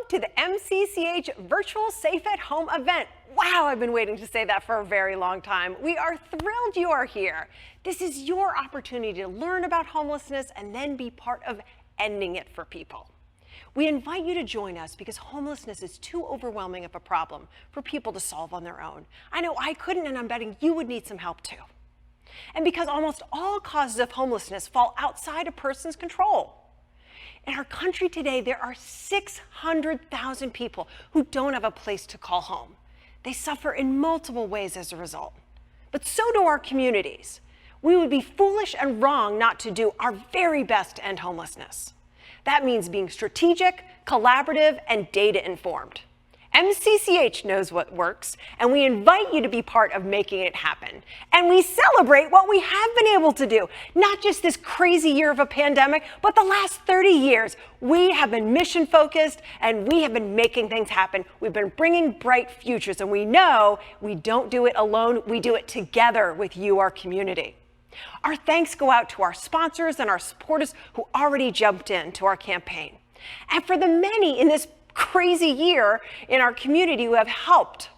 to the MCCH Virtual Safe at Home event. Wow, I've been waiting to say that for a very long time. We are thrilled you are here. This is your opportunity to learn about homelessness and then be part of ending it for people. We invite you to join us because homelessness is too overwhelming of a problem for people to solve on their own. I know I couldn't, and I'm betting you would need some help too. And because almost all causes of homelessness fall outside a person's control. In our country today, there are 600,000 people who don't have a place to call home. They suffer in multiple ways as a result. But so do our communities. We would be foolish and wrong not to do our very best to end homelessness. That means being strategic, collaborative, and data-informed. MCCH knows what works, and we invite you to be part of making it happen. And we celebrate what we have been able to do, not just this crazy year of a pandemic, but the last 30 years. We have been mission-focused, and we have been making things happen. We've been bringing bright futures, and we know we don't do it alone. We do it together with you, our community. Our thanks go out to our sponsors and our supporters who already jumped into our campaign. And for the many in this crazy year in our community who have helped.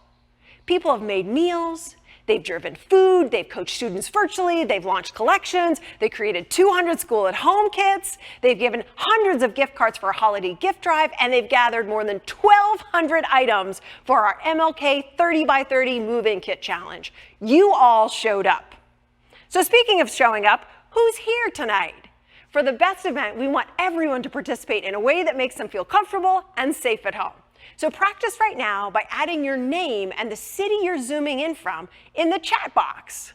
People have made meals, they've driven food, they've coached students virtually, they've launched collections, they created 200 school-at-home kits, they've given hundreds of gift cards for a holiday gift drive, and they've gathered more than 1,200 items for our MLK 30 by 30 move-in kit challenge. You all showed up. So speaking of showing up, who's here tonight? For the best event, we want everyone to participate in a way that makes them feel comfortable and safe at home. So practice right now by adding your name and the city you're zooming in from in the chat box.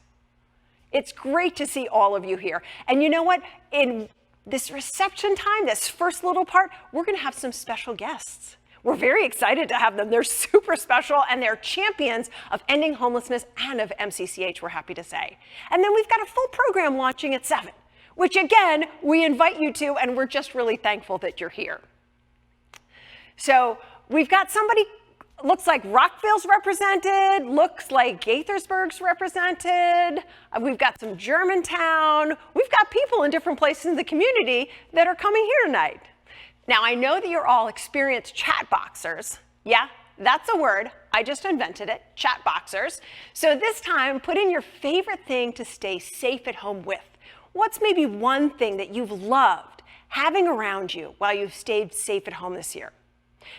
It's great to see all of you here. And you know what? In this reception time, this first little part, we're going to have some special guests. We're very excited to have them. They're super special, and they're champions of ending homelessness and of MCCH, we're happy to say. And then we've got a full program launching at 7. Which again, we invite you to, and we're just really thankful that you're here. So we've got somebody, looks like Rockville's represented, looks like Gaithersburg's represented, we've got some Germantown, we've got people in different places in the community that are coming here tonight. Now I know that you're all experienced chat boxers. Yeah, that's a word, I just invented it, chat boxers. So this time, put in your favorite thing to stay safe at home with. What's maybe one thing that you've loved having around you while you've stayed safe at home this year?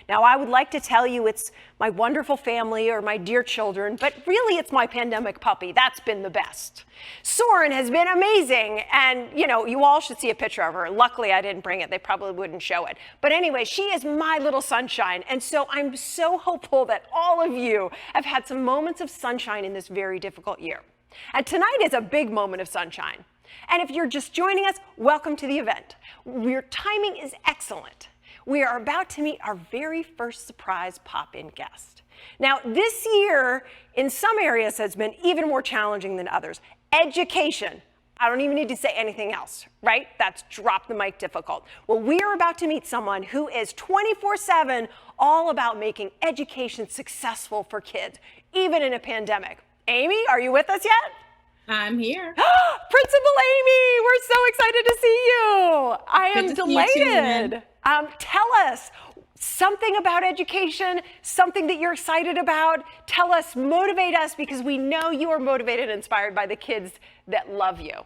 Now, I would like to tell you it's my wonderful family or my dear children, but really it's my pandemic puppy. That's been the best. Soren has been amazing, and you all should see a picture of her. Luckily, I didn't bring it. They probably wouldn't show it. But anyway, she is my little sunshine, and so I'm so hopeful that all of you have had some moments of sunshine in this very difficult year. And tonight is a big moment of sunshine. And if you're just joining us, welcome to the event. Your timing is excellent. We are about to meet our very first surprise pop-in guest. Now, this year, in some areas, has been even more challenging than others. Education. I don't even need to say anything else, right? That's drop the mic difficult. Well, we are about to meet someone who is 24/7 all about making education successful for kids, even in a pandemic. Amy, are you with us yet? I'm here. Principal Amy, we're so excited to see you. I am delighted. Tell us something about education, something that you're excited about. Tell us, motivate us, because we know you are motivated and inspired by the kids that love you.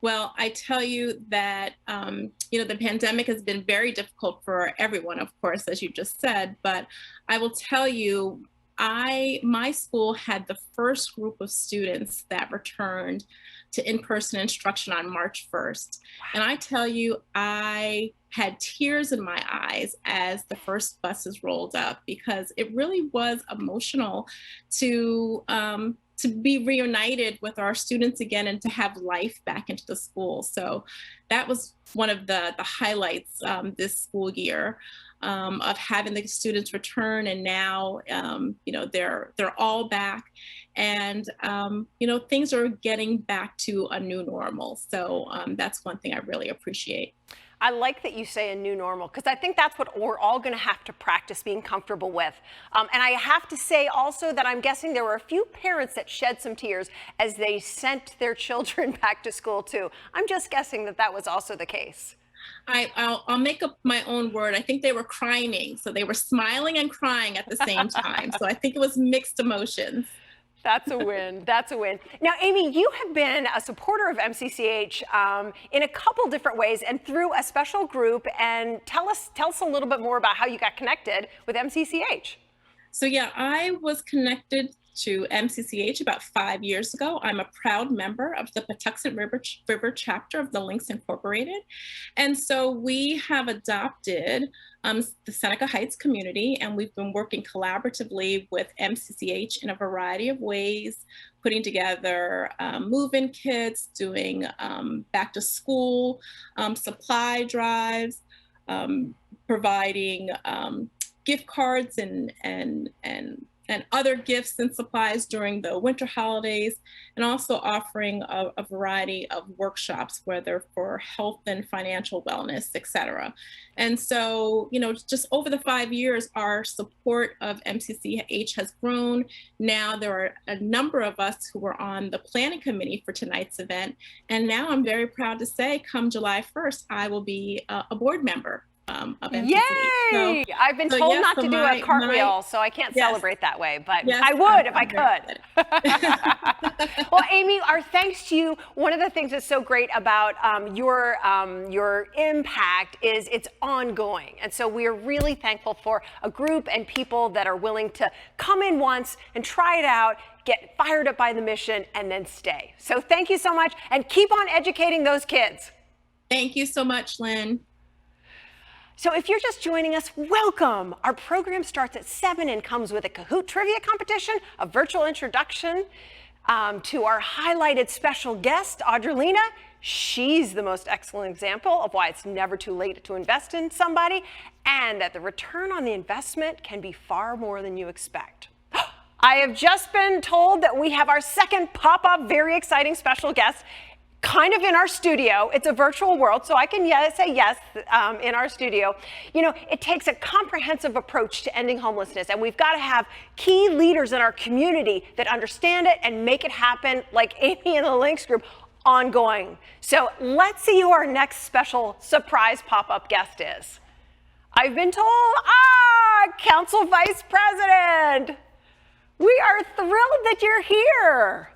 Well, I tell you that, the pandemic has been very difficult for everyone, of course, as you just said, but I will tell you, my school had the first group of students that returned to in-person instruction on March 1st. And I tell you, I had tears in my eyes as the first buses rolled up, because it really was emotional to be reunited with our students again and to have life back into the school. So that was one of the highlights this school year. Of having the students return, and now they're all back, and things are getting back to a new normal. So that's one thing I really appreciate. I like that you say a new normal, because I think that's what we're all going to have to practice being comfortable with. And I have to say also that I'm guessing there were a few parents that shed some tears as they sent their children back to school too. I'm just guessing that that was also the case. I'll make up my own word. I think they were crying. So they were smiling and crying at the same time. So I think it was mixed emotions. That's a win. That's a win. Now, Amy, you have been a supporter of MCCH in a couple different ways and through a special group. And tell us a little bit more about how you got connected with MCCH. So yeah, I was connected to MCCH about 5 years ago. I'm a proud member of the Patuxent River chapter of the Links Incorporated. And so we have adopted the Seneca Heights community, and we've been working collaboratively with MCCH in a variety of ways, putting together move-in kits, doing back to school supply drives, providing gift cards and other gifts and supplies during the winter holidays, and also offering a variety of workshops, whether for health and financial wellness, et cetera. And so, just over the 5 years, our support of MCCH has grown. Now there are a number of us who were on the planning committee for tonight's event. And now I'm very proud to say, come July 1st, I will be a board member of MCCH. Yay! So, I've been told not to do a cartwheel, so I can't celebrate that way, but I would if I could. Well, Amy, our thanks to you. One of the things that's so great about your impact is it's ongoing. And so we are really thankful for a group and people that are willing to come in once and try it out, get fired up by the mission, and then stay. So thank you so much, and keep on educating those kids. Thank you so much, Lynn. So if you're just joining us, welcome. Our program starts at 7 and comes with a Kahoot trivia competition, a virtual introduction to our highlighted special guest, Audrelina. She's the most excellent example of why it's never too late to invest in somebody, and that the return on the investment can be far more than you expect. I have just been told that we have our second pop-up, very exciting special guest, kind of in our studio. It's a virtual world, so I can say yes in our studio. It takes a comprehensive approach to ending homelessness, and we've got to have key leaders in our community that understand it and make it happen, like Amy and the Links Group, ongoing. So let's see who our next special surprise pop-up guest is. I've been told, Council Vice President. We are thrilled that you're here.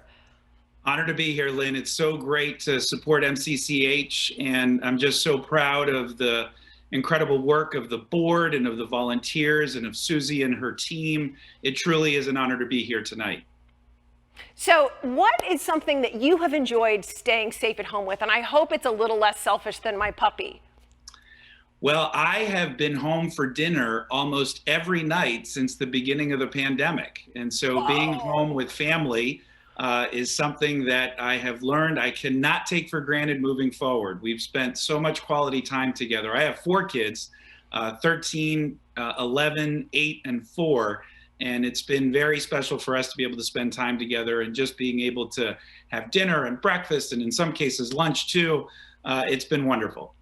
Honored to be here, Lynn. It's so great to support MCCH, and I'm just so proud of the incredible work of the board and of the volunteers and of Susie and her team. It truly is an honor to be here tonight. So what is something that you have enjoyed staying safe at home with? And I hope it's a little less selfish than my puppy. Well, I have been home for dinner almost every night since the beginning of the pandemic. And so being home with family is something that I have learned I cannot take for granted moving forward. We've spent so much quality time together. I have 4 kids, 13, 11, 8, and 4. And it's been very special for us to be able to spend time together, and just being able to have dinner and breakfast, and in some cases lunch too. It's been wonderful.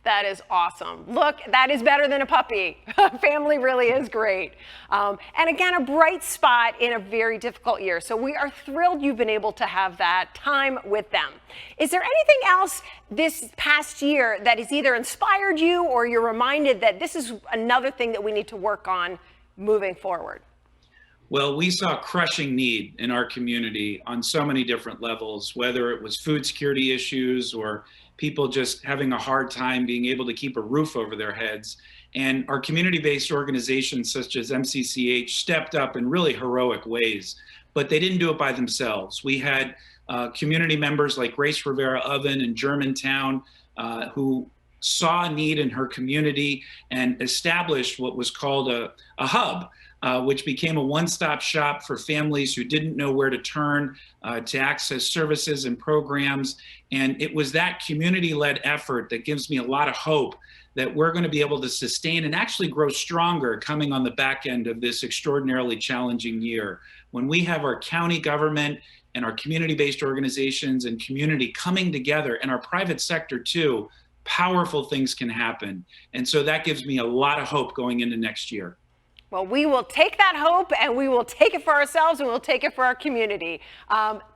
That is awesome. Look, that is better than a puppy. Family really is great. And again, a bright spot in a very difficult year. So we are thrilled you've been able to have that time with them. Is there anything else this past year that has either inspired you, or you're reminded that this is another thing that we need to work on moving forward? Well, we saw crushing need in our community on so many different levels, whether it was food security issues or people just having a hard time being able to keep a roof over their heads. And our community-based organizations such as MCCH stepped up in really heroic ways, but they didn't do it by themselves. We had community members like Grace Rivera Oven in Germantown who saw a need in her community and established what was called a hub, which became a one-stop shop for families who didn't know where to turn to access services and programs. And it was that community-led effort that gives me a lot of hope that we're going to be able to sustain and actually grow stronger coming on the back end of this extraordinarily challenging year. When we have our county government and our community-based organizations and community coming together, and our private sector too, powerful things can happen. And so that gives me a lot of hope going into next year. Well, we will take that hope, and we will take it for ourselves, and we'll take it for our community.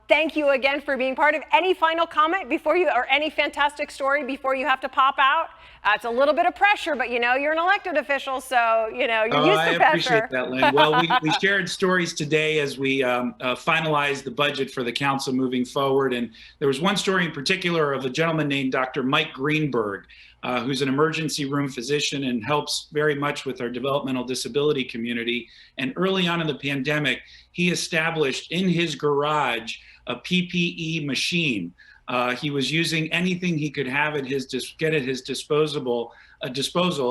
thank you again for being part of. Any final comment before you, or any fantastic story before you have to pop out? It's a little bit of pressure, but you know, you're an elected official, so you know, you're used to pressure. I appreciate that, Lynn. Well, we shared stories today as we finalized the budget for the council moving forward. And there was one story in particular of a gentleman named Dr. Mike Greenberg, who's an emergency room physician and helps very much with our developmental disability community. And early on in the pandemic, he established in his garage a PPE machine. He was using anything he could have at his disposal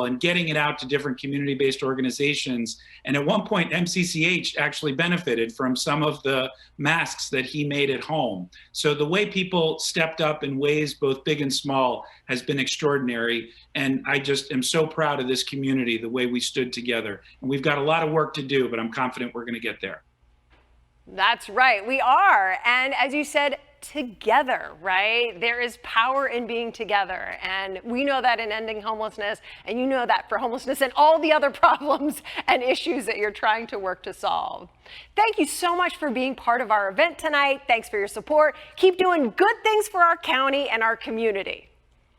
and getting it out to different community-based organizations. And at one point, MCCH actually benefited from some of the masks that he made at home. So the way people stepped up in ways both big and small has been extraordinary. And I just am so proud of this community, the way we stood together. And we've got a lot of work to do, but I'm confident we're going to get there. That's right, we are. And as you said, together, right? There is power in being together. And we know that in ending homelessness, and you know that for homelessness and all the other problems and issues that you're trying to work to solve. Thank you so much for being part of our event tonight. Thanks for your support. Keep doing good things for our county and our community.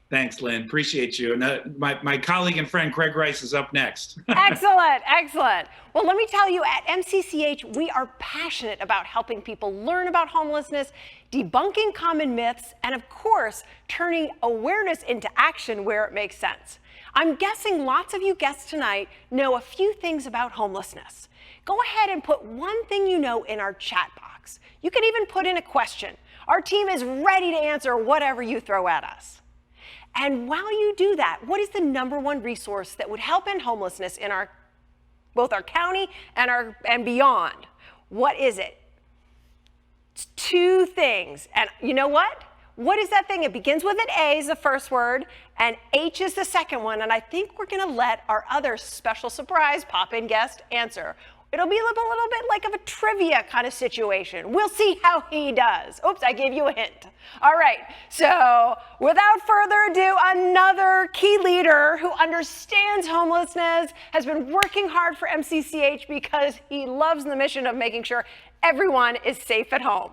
Thanks, Lynn. Appreciate you. And my colleague and friend Craig Rice is up next. Excellent, excellent. Well, let me tell you, at MCCH, we are passionate about helping people learn about homelessness, debunking common myths, and of course, turning awareness into action where it makes sense. I'm guessing lots of you guests tonight know a few things about homelessness. Go ahead and put one thing you know in our chat box. You can even put in a question. Our team is ready to answer whatever you throw at us. And while you do that, what is the #1 resource that would help end homelessness in both our county and beyond? What is it? It's 2 things. And you know what? What is that thing? It begins with an A is the first word, and H is the second one. And I think we're going to let our other special surprise pop-in guest answer. It'll be a little bit like of a trivia kind of situation. We'll see how he does. Oops, I gave you a hint. All right, so without further ado, another key leader who understands homelessness, has been working hard for MCCH because he loves the mission of making sure everyone is safe at home.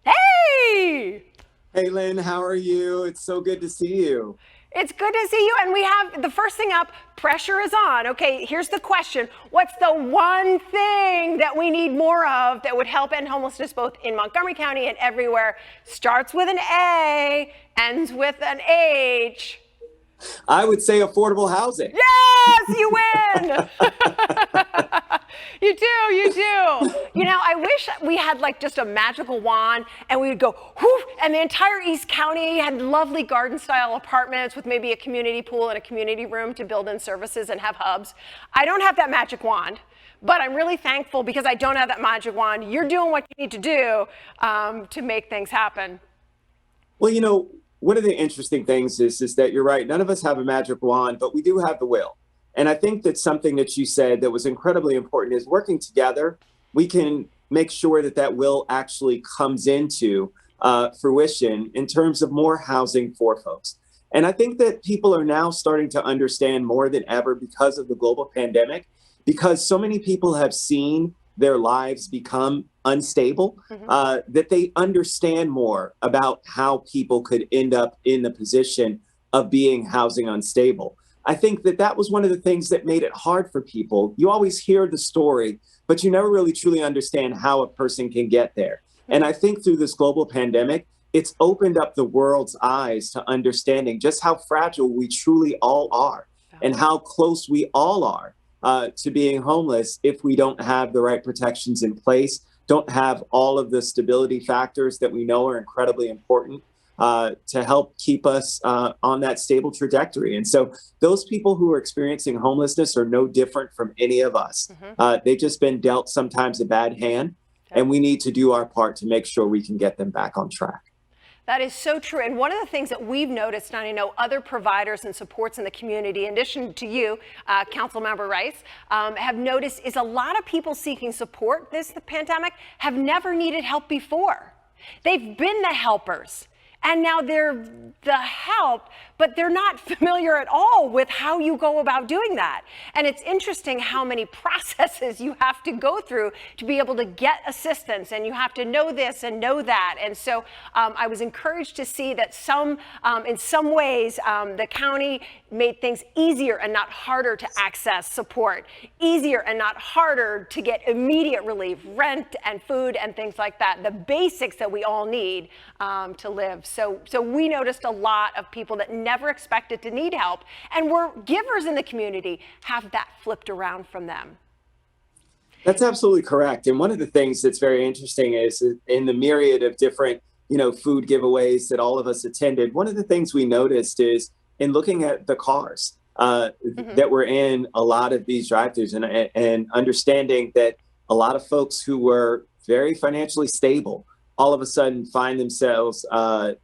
Hey! Hey, Lynn, how are you? It's so good to see you. It's good to see you, and we have the first thing up, pressure is on. Okay, here's the question. What's the one thing that we need more of that would help end homelessness both in Montgomery County and everywhere? Starts with an A, ends with an H. I would say affordable housing. Yes, you win. You do, you do. You know, I wish we had like just a magical wand and we would go, whoof, and the entire East County had lovely garden style apartments with maybe a community pool and a community room to build in services and have hubs. I don't have that magic wand, but I'm really thankful because I don't have that magic wand. You're doing what you need to do to make things happen. Well, you know, one of the interesting things is that you're right. None of us have a magic wand, but we do have the will. And I think that something that you said that was incredibly important is working together, we can make sure that that will actually comes into fruition in terms of more housing for folks. And I think that people are now starting to understand more than ever because of the global pandemic, because so many people have seen their lives become unstable, that they understand more about how people could end up in the position of being housing unstable. I think that that was one of the things that made it hard for people. You always hear the story, but you never really truly understand how a person can get there. And I think through this global pandemic, it's opened up the world's eyes to understanding just how fragile we truly all are and how close we all are to being homeless if we don't have the right protections in place, don't have all of the stability factors that we know are incredibly important to help keep us on that stable trajectory. And so those people who are experiencing homelessness are no different from any of us. They've just been dealt sometimes a bad hand, and we need to do our part to make sure we can get them back on track. That is so true. And one of the things that we've noticed, and I know other providers and supports in the community, in addition to you, Councilmember Rice, have noticed is a lot of people seeking support the pandemic have never needed help before. They've been the helpers. and now they're the help, but they're not familiar at all with how you go about doing that. And it's interesting how many processes you have to go through to be able to get assistance, and you have to know this and know that. And so I was encouraged to see that in some ways, the county made things easier and not harder to access support, easier and not harder to get immediate relief, rent and food and things like that, the basics that we all need to live. So we noticed a lot of people that never expected to need help and were givers in the community have that flipped around from them. That's absolutely correct. And one of the things that's very interesting is in the myriad of different, food giveaways that all of us attended, one of the things we noticed is in looking at the cars that were in a lot of these drive-thrus and understanding that a lot of folks who were very financially stable all of a sudden find themselves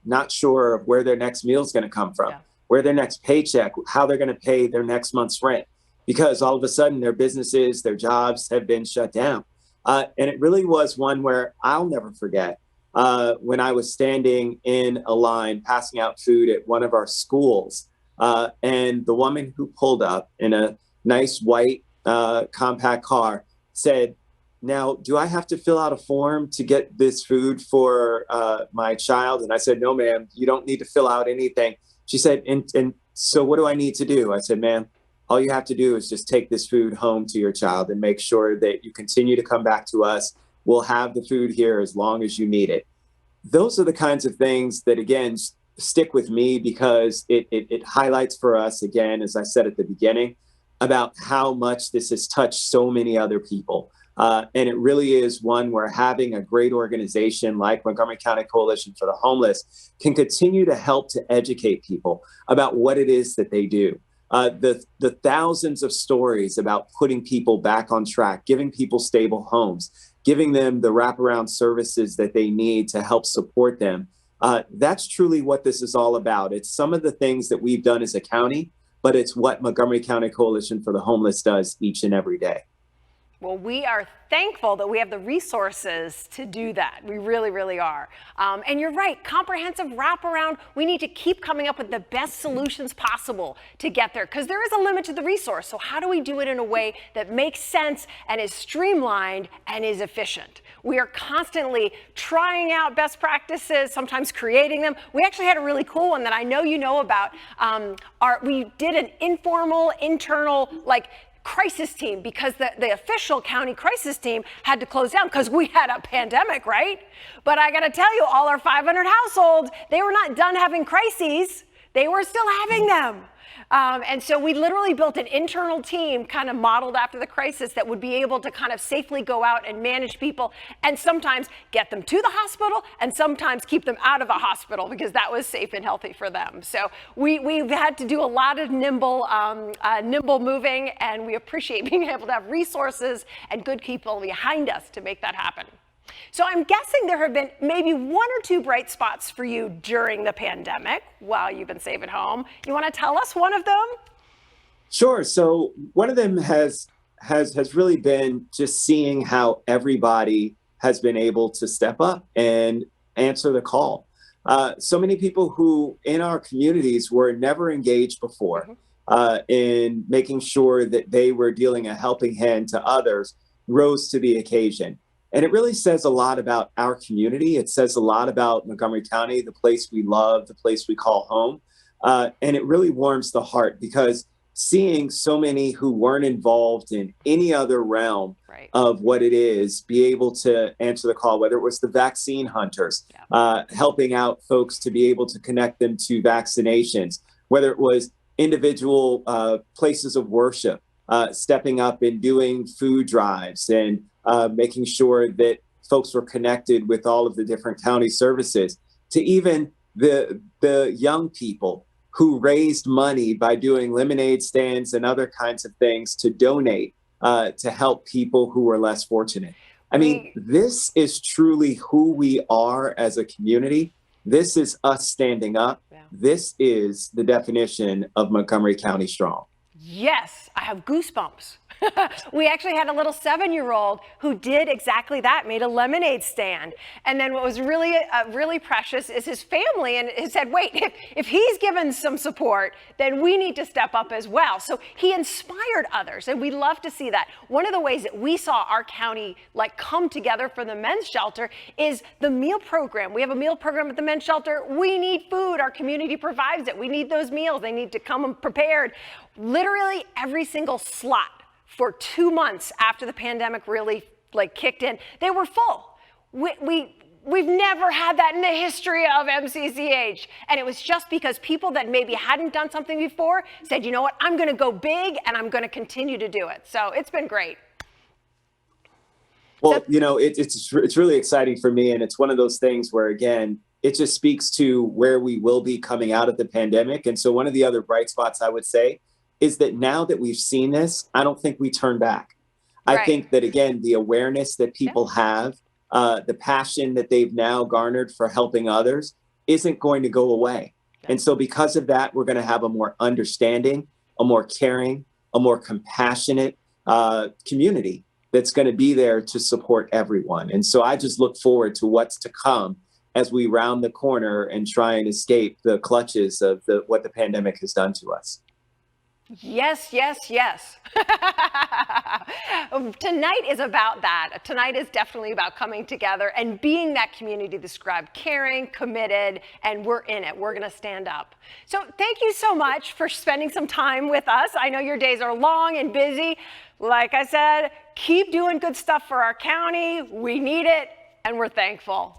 not sure of where their next meal is going to come from, where their next paycheck, how they're going to pay their next month's rent, because all of a sudden their businesses, their jobs have been shut down. And it really was one where I'll never forget when I was standing in a line passing out food at one of our schools. And the woman who pulled up in a nice white compact car said, "Now, do I have to fill out a form to get this food for my child?" And I said, "No, ma'am, you don't need to fill out anything." She said, and so what do I need to do? I said, "Ma'am, all you have to do is just take this food home to your child and make sure that you continue to come back to us. We'll have the food here as long as you need it." Those are the kinds of things that, again, stick with me because it highlights for us, again, as I said at the beginning, about how much this has touched so many other people. And it really is one where having a great organization like Montgomery County Coalition for the Homeless can continue to help to educate people about what it is that they do. The thousands of stories about putting people back on track, giving people stable homes, giving them the wraparound services that they need to help support them. That's truly what this is all about. It's some of the things that we've done as a county, but it's what Montgomery County Coalition for the Homeless does each and every day. Well, we are thankful that we have the resources to do that. We really, really are. And you're right, comprehensive wraparound. We need to keep coming up with the best solutions possible to get there because there is a limit to the resource. So how do we do it in a way that makes sense and is streamlined and is efficient? We are constantly trying out best practices, sometimes creating them. We actually had a really cool one that I know you know about. We did an informal, internal, crisis team because the official county crisis team had to close down because we had a pandemic, right? But I got to tell you, all our 500 households, they were not done having crises. They were still having them. And so we literally built an internal team kind of modeled after the crisis that would be able to kind of safely go out and manage people and sometimes get them to the hospital and sometimes keep them out of the hospital because that was safe and healthy for them. So we've had to do a lot of nimble moving, and we appreciate being able to have resources and good people behind us to make that happen. So I'm guessing there have been maybe one or two bright spots for you during the pandemic while you've been safe at home. You want to tell us one of them? Sure. So one of them has really been just seeing how everybody has been able to step up and answer the call. So many people who in our communities were never engaged before in making sure that they were dealing a helping hand to others rose to the occasion. And it really says a lot about our community. It says a lot about Montgomery County, the place we love, the place we call home. And it really warms the heart because seeing so many who weren't involved in any other realm of what it is, be able to answer the call, whether it was the vaccine hunters, helping out folks to be able to connect them to vaccinations, whether it was individual places of worship, stepping up and doing food drives and making sure that folks were connected with all of the different county services, to even the young people who raised money by doing lemonade stands and other kinds of things to donate to help people who were less fortunate. I mean, this is truly who we are as a community. This is us standing up. Yeah. This is the definition of Montgomery County Strong. Yes, I have goosebumps. We actually had a little 7-year-old who did exactly that, made a lemonade stand. And then what was really, really precious is his family, and he said, wait, if he's given some support, then we need to step up as well. So he inspired others, and we love to see that. One of the ways that we saw our county come together for the men's shelter is the meal program. We have a meal program at the men's shelter. We need food. Our community provides it. We need those meals. They need to come prepared. Literally every single slot for 2 months after the pandemic really kicked in, they were full. We've never had that in the history of MCCH. And it was just because people that maybe hadn't done something before said, you know what, I'm going to go big and I'm going to continue to do it. So it's been great. Well, it's really exciting for me. And it's one of those things where, again, it just speaks to where we will be coming out of the pandemic. And so one of the other bright spots I would say is that now that we've seen this, I don't think we turn back. I think that, again, the awareness that people have, the passion that they've now garnered for helping others isn't going to go away. And so because of that, we're going to have a more understanding, a more caring, a more compassionate community that's going to be there to support everyone. And so I just look forward to what's to come as we round the corner and try and escape the clutches of what the pandemic has done to us. Yes, yes, yes. Tonight is about that. Tonight is definitely about coming together and being that community described, caring, committed, and we're in it. We're going to stand up. So thank you so much for spending some time with us. I know your days are long and busy. Like I said, keep doing good stuff for our county. We need it, and we're thankful.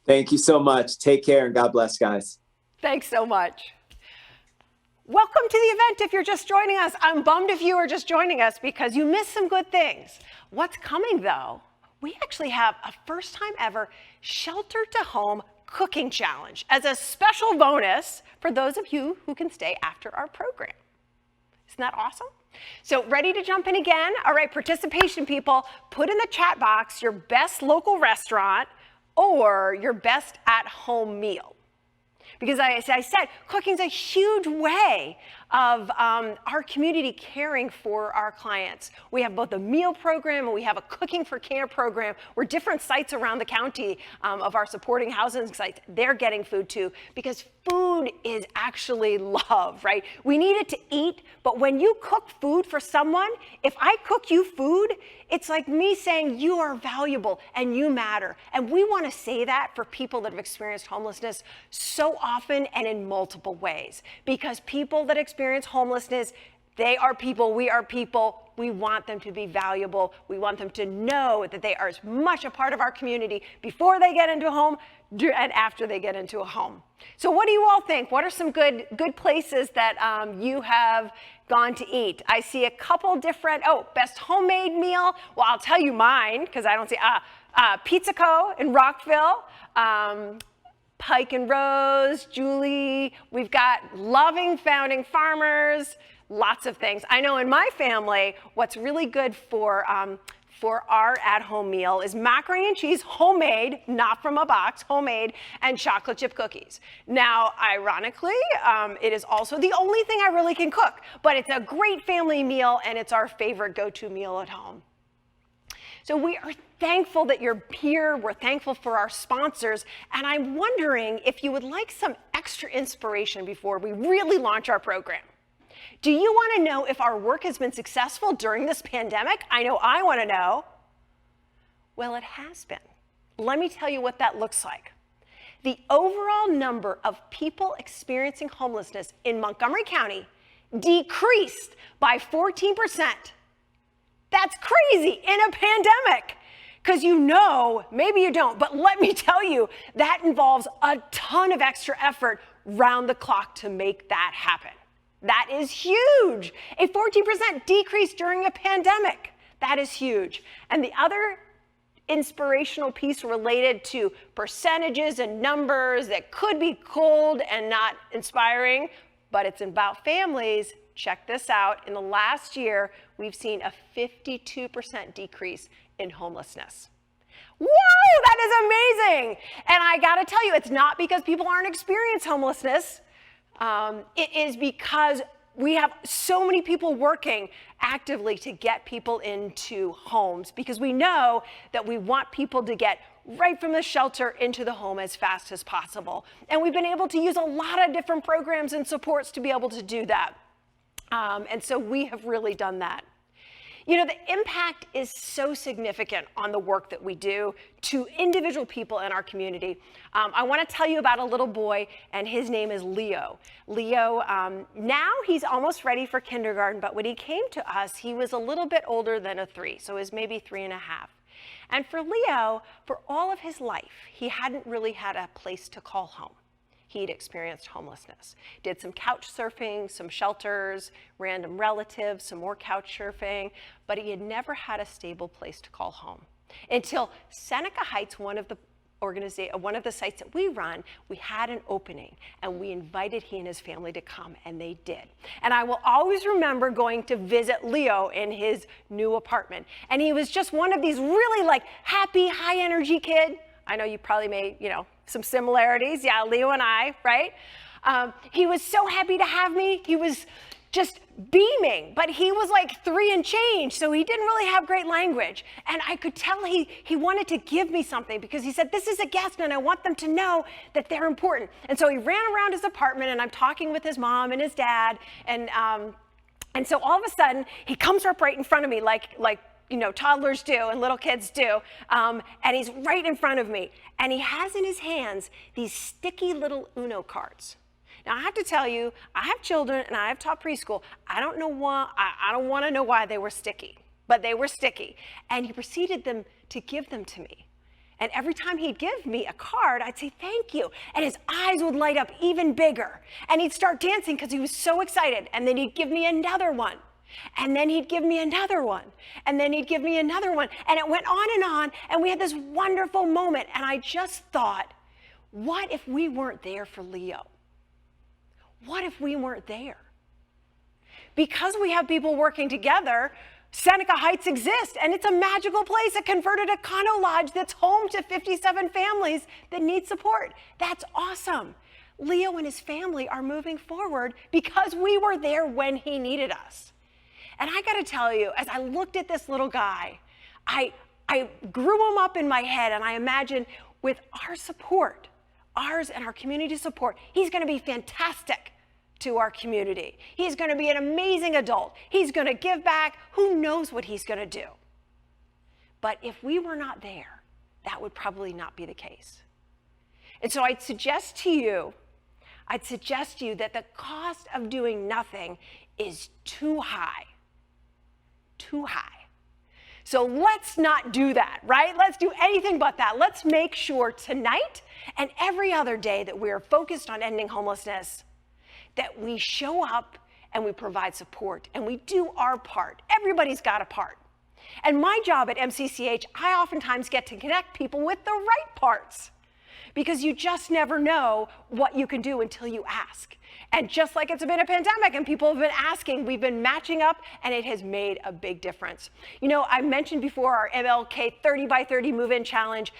Thank you so much. Take care, and God bless, guys. Thanks so much. Welcome to the event if you're just joining us. I'm bummed if you are just joining us because you missed some good things. What's coming though? We actually have a first time ever shelter to home cooking challenge as a special bonus for those of you who can stay after our program. Isn't that awesome? So ready to jump in again? All right, participation people, put in the chat box your best local restaurant or your best at home meal. Because as I said, cooking is a huge way of our community caring for our clients. We have both a meal program and we have a cooking for care program where different sites around the county of our supporting housing sites, they're getting food too, because food is actually love, right? We need it to eat, but when you cook food for someone, if I cook you food, it's like me saying you are valuable and you matter. And we want to say that for people that have experienced homelessness so often and in multiple ways, because people that experience homelessness, they are people, we are people. We want them to be valuable. We want them to know that they are as much a part of our community before they get into a home and after they get into a home. So what do you all think? What are some good places that you have gone to eat? I see a couple different, best homemade meal. Well, I'll tell you mine because I don't see, Pizza Co. in Rockville, Pike and Rose, Julie. We've got Loving Founding Farmers, lots of things. I know in my family, what's really good for our at-home meal is macaroni and cheese, homemade, not from a box, homemade, and chocolate chip cookies. Now, ironically, it is also the only thing I really can cook, but it's a great family meal and it's our favorite go-to meal at home. So we are thankful that you're here. We're thankful for our sponsors. And I'm wondering if you would like some extra inspiration before we really launch our program. Do you want to know if our work has been successful during this pandemic? I know I want to know. Well, it has been. Let me tell you what that looks like. The overall number of people experiencing homelessness in Montgomery County decreased by 14%. That's crazy in a pandemic. Because maybe you don't, but let me tell you, that involves a ton of extra effort round the clock to make that happen. That is huge. A 14% decrease during a pandemic. That is huge. And the other inspirational piece related to percentages and numbers that could be cold and not inspiring, but it's about families. Check this out. In the last year, we've seen a 52% decrease in homelessness. Whoa, that is amazing. And I got to tell you, it's not because people aren't experiencing homelessness. It is because we have so many people working actively to get people into homes because we know that we want people to get right from the shelter into the home as fast as possible. And we've been able to use a lot of different programs and supports to be able to do that. And so we have really done that. You know, the impact is so significant on the work that we do to individual people in our community. I want to tell you about a little boy, and his name is Leo. Leo, now he's almost ready for kindergarten, but when he came to us, he was a little bit older than a 3, so he was maybe 3.5. And for Leo, for all of his life, he hadn't really had a place to call home. He'd experienced homelessness, did some couch surfing, some shelters, random relatives, some more couch surfing, but he had never had a stable place to call home. Until Seneca Heights, one of the sites that we run, we had an opening and we invited he and his family to come, and they did. And I will always remember going to visit Leo in his new apartment. And he was just one of these really like happy, high energy kid. I know you probably made, some similarities. Yeah, Leo and I, right? He was so happy to have me. He was just beaming, but he was like 3 and change, so he didn't really have great language. And I could tell he wanted to give me something because he said, this is a guest and I want them to know that they're important. And so he ran around his apartment, and I'm talking with his mom and his dad. And so all of a sudden he comes up right in front of me like toddlers do and little kids do. And he's right in front of me. And he has in his hands these sticky little Uno cards. Now, I have to tell you, I have children and I have taught preschool. I don't want to know why they were sticky, but they were sticky. And he proceeded to give them to me. And every time he'd give me a card, I'd say, thank you. And his eyes would light up even bigger. And he'd start dancing because he was so excited. And then he'd give me another one. And then he'd give me another one. And then he'd give me another one. And it went on. And we had this wonderful moment. And I just thought, what if we weren't there for Leo? What if we weren't there? Because we have people working together, Seneca Heights exists, and it's a magical place. It converted a condo lodge that's home to 57 families that need support. That's awesome. Leo and his family are moving forward because we were there when he needed us. And I got to tell you, as I looked at this little guy, I grew him up in my head, and I imagined with our support, ours and our community support, he's going to be fantastic to our community. He's going to be an amazing adult. He's going to give back. Who knows what he's going to do? But if we were not there, that would probably not be the case. And so I'd suggest to you that the cost of doing nothing is too high. Too high. So let's not do that, right? Let's do anything but that. Let's make sure tonight and every other day that we're focused on ending homelessness, that we show up and we provide support and we do our part. Everybody's got a part. And my job at MCCH, I oftentimes get to connect people with the right parts, because you just never know what you can do until you ask. And just like it's been a pandemic and people have been asking, we've been matching up, and it has made a big difference. I mentioned before our MLK 30 by 30 move-in challenge.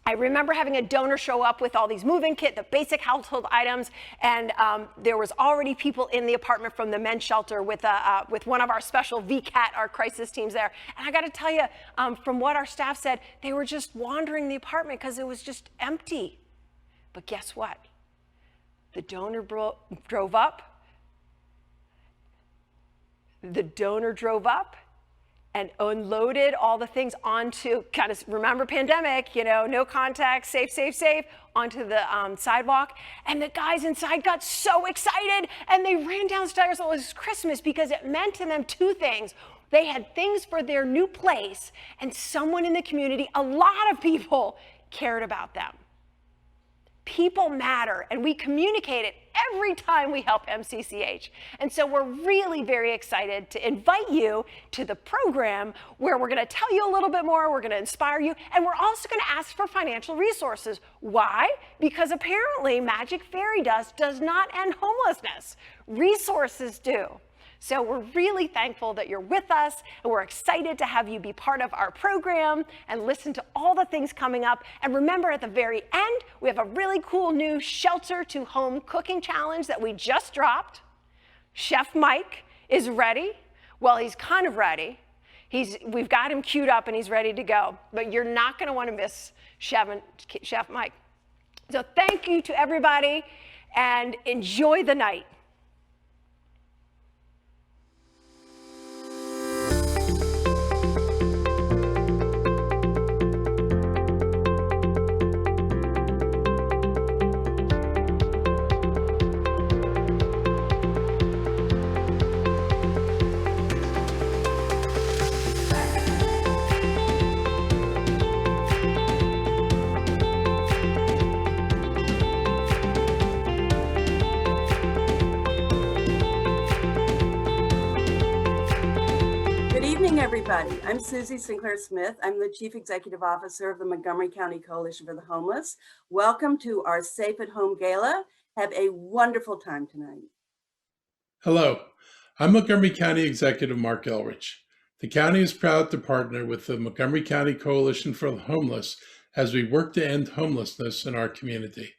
I remember having a donor show up with all these move-in kit, the basic household items, and there was already people in the apartment from the men's shelter with one of our special VCAT, our crisis teams there. And I got to tell you, from what our staff said, they were just wandering the apartment because it was just empty. But guess what? The donor drove up. The donor drove up and unloaded all the things onto, kind of remember pandemic, no contact, safe, onto the sidewalk. And the guys inside got so excited and they ran downstairs. It was Christmas because it meant to them 2 things. They had things for their new place, and someone in the community, a lot of people, cared about them. People matter, and we communicate it every time we help MCCH. And so we're really very excited to invite you to the program where we're going to tell you a little bit more, we're going to inspire you, and we're also going to ask for financial resources. Why? Because apparently magic fairy dust does not end homelessness. Resources do. So we're really thankful that you're with us, and we're excited to have you be part of our program and listen to all the things coming up. And remember, at the very end, we have a really cool new shelter to home cooking challenge that we just dropped. Chef Mike is ready. Well, he's kind of ready. We've got him queued up and he's ready to go, but you're not going to want to miss Chef Mike. So thank you to everybody and enjoy the night. Everybody. I'm Susie Sinclair Smith. I'm the Chief Executive Officer of the Montgomery County Coalition for the Homeless. Welcome to our Safe at Home Gala. Have a wonderful time tonight. Hello, I'm Montgomery County Executive Mark Elrich. The county is proud to partner with the Montgomery County Coalition for the Homeless as we work to end homelessness in our community.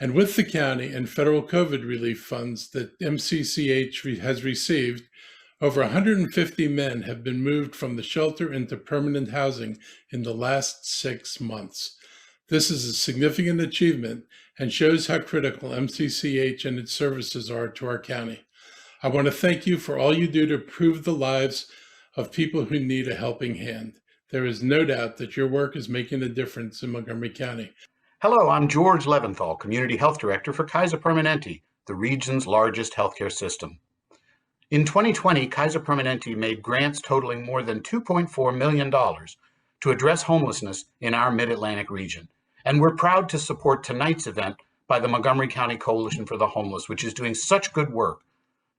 And with the county and federal COVID relief funds that MCCH has received, over 150 men have been moved from the shelter into permanent housing in the last 6 months. This is a significant achievement and shows how critical MCCH and its services are to our county. I want to thank you for all you do to improve the lives of people who need a helping hand. There is no doubt that your work is making a difference in Montgomery County. Hello, I'm George Leventhal, Community Health Director for Kaiser Permanente, the region's largest healthcare system. In 2020, Kaiser Permanente made grants totaling more than $2.4 million to address homelessness in our Mid-Atlantic region. And we're proud to support tonight's event by the Montgomery County Coalition for the Homeless, which is doing such good work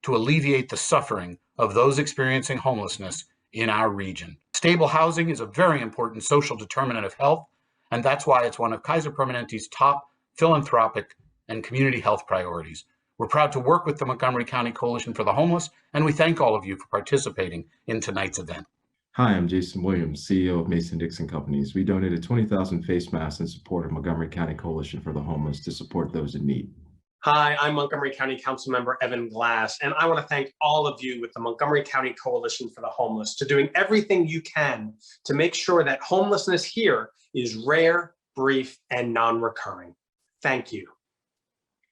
to alleviate the suffering of those experiencing homelessness in our region. Stable housing is a very important social determinant of health, and that's why it's one of Kaiser Permanente's top philanthropic and community health priorities. We're proud to work with the Montgomery County Coalition for the Homeless, and we thank all of you for participating in tonight's event. Hi, I'm Jason Williams, CEO of Mason-Dixon Companies. We donated 20,000 face masks in support of Montgomery County Coalition for the Homeless to support those in need. Hi, I'm Montgomery County Councilmember Evan Glass, and I want to thank all of you with the Montgomery County Coalition for the Homeless to doing everything you can to make sure that homelessness here is rare, brief, and non-recurring. Thank you.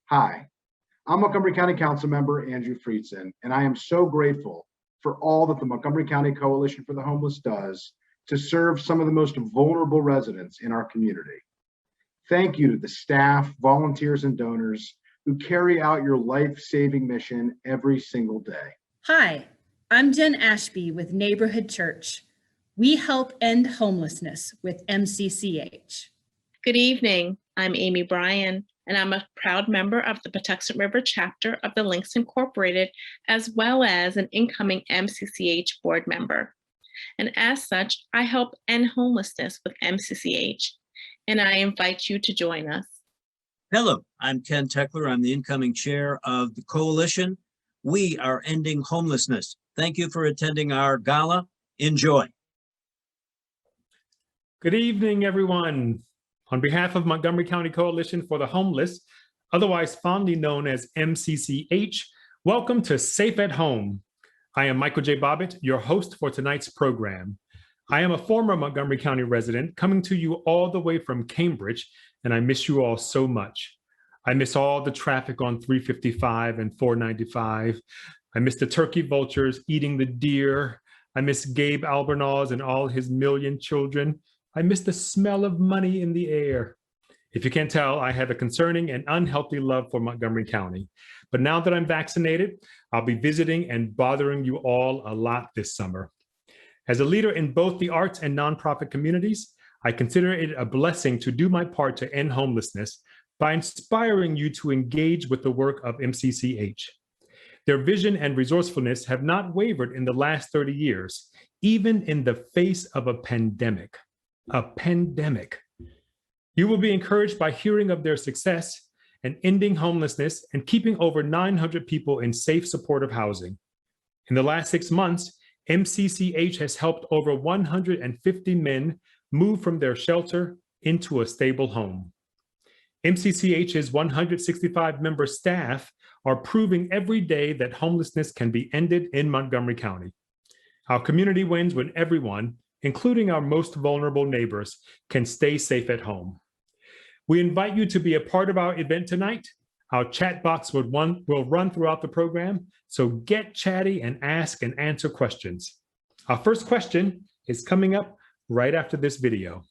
Hi, I'm Montgomery County Councilmember Andrew Friedson, and I am so grateful for all that the Montgomery County Coalition for the Homeless does to serve some of the most vulnerable residents in our community. Thank you to the staff, volunteers, and donors who carry out your life-saving mission every single day. Hi, I'm Jen Ashby with Neighborhood Church. We help end homelessness with MCCH. Good evening. I'm Amy Bryan, and I'm a proud member of the Patuxent River chapter of the Links Incorporated, as well as an incoming MCCH board member. And as such, I help end homelessness with MCCH, and I invite you to join us. Hello, I'm Ken Teckler. I'm the incoming chair of the coalition. We are ending homelessness. Thank you for attending our gala. Enjoy. Good evening, everyone. On behalf of Montgomery County Coalition for the Homeless, otherwise fondly known as MCCH, welcome to Safe at Home. I am Michael J. Bobbitt, your host for tonight's program. I am a former Montgomery County resident coming to you all the way from Cambridge, and I miss you all so much. I miss all the traffic on 355 and 495. I miss the turkey vultures eating the deer. I miss Gabe Albornoz and all his million children. I miss the smell of money in the air. If you can't tell, I have a concerning and unhealthy love for Montgomery County. But now that I'm vaccinated, I'll be visiting and bothering you all a lot this summer. As a leader in both the arts and nonprofit communities, I consider it a blessing to do my part to end homelessness by inspiring you to engage with the work of MCCH. Their vision and resourcefulness have not wavered in the last 30 years, even in the face of a pandemic. A pandemic. You will be encouraged by hearing of their success in ending homelessness and keeping over 900 people in safe, supportive housing. In the last 6 months, MCCH has helped over 150 men move from their shelter into a stable home. MCCH's 165-member staff are proving every day that homelessness can be ended in Montgomery County. Our community wins when everyone, including our most vulnerable neighbors, can stay safe at home. We invite you to be a part of our event tonight. Our chat box will run throughout the program, so get chatty and ask and answer questions. Our first question is coming up right after this video.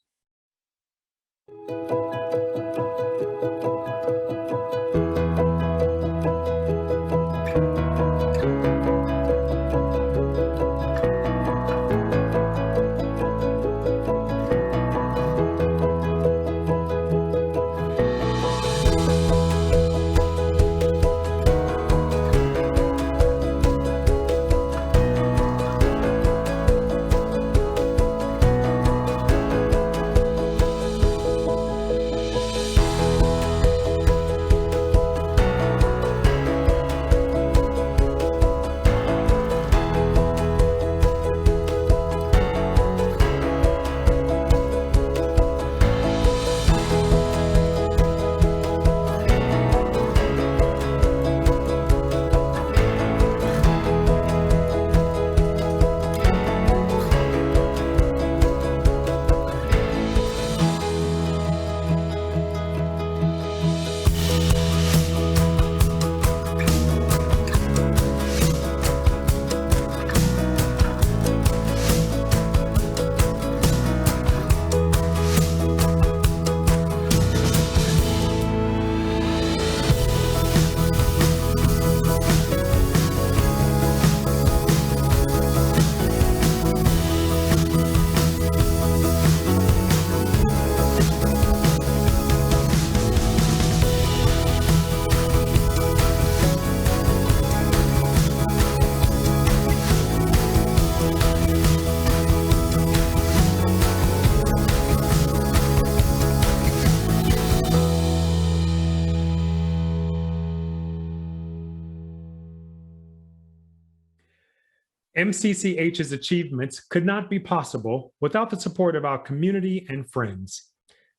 MCCH's achievements could not be possible without the support of our community and friends.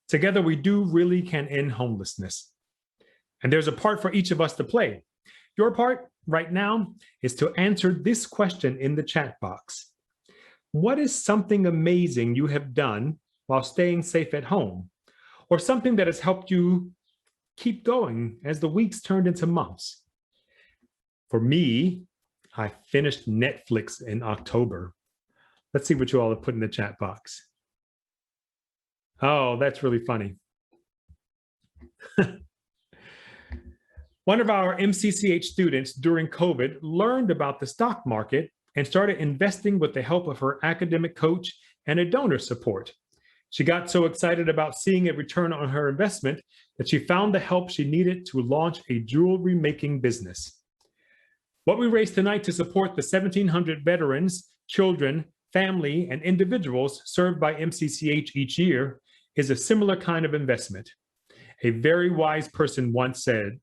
Together, we really can end homelessness. And there's a part for each of us to play. Your part right now is to answer this question in the chat box. What is something amazing you have done while staying safe at home? Or something that has helped you keep going as the weeks turned into months? For me, I finished Netflix in October. Let's see what you all have put in the chat box. Oh, that's really funny. One of our MCCH students during COVID learned about the stock market and started investing with the help of her academic coach and a donor support. She got so excited about seeing a return on her investment that she found the help she needed to launch a jewelry making business. What we raised tonight to support the 1,700 veterans, children, family, and individuals served by MCCH each year is a similar kind of investment. A very wise person once said,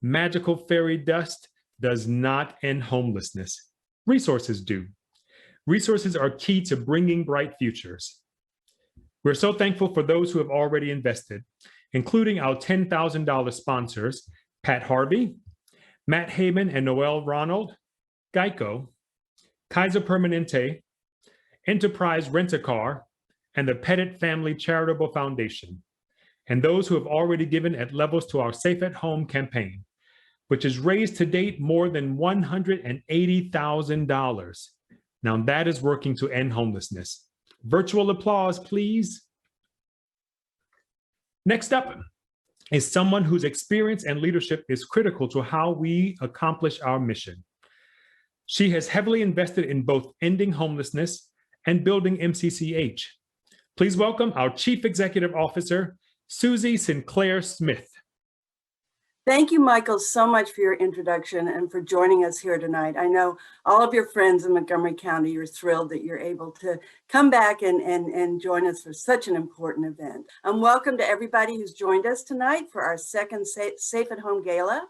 "Magical fairy dust does not end homelessness. Resources do." Resources are key to bringing bright futures. We're so thankful for those who have already invested, including our $10,000 sponsors, Pat Harvey, Matt Heyman and Noel Ronald, Geico, Kaiser Permanente, Enterprise Rent-A-Car, and the Pettit Family Charitable Foundation, and those who have already given at levels to our Safe at Home campaign, which has raised to date more than $180,000. Now that is working to end homelessness. Virtual applause, please. Next up is someone whose experience and leadership is critical to how we accomplish our mission. She has heavily invested in both ending homelessness and building MCCH. Please welcome our Chief Executive Officer, Susie Sinclair Smith. Thank you, Michael, so much for your introduction and for joining us here tonight. I know all of your friends in Montgomery County are thrilled that you're able to come back and join us for such an important event. Welcome to everybody who's joined us tonight for our second Safe at Home Gala.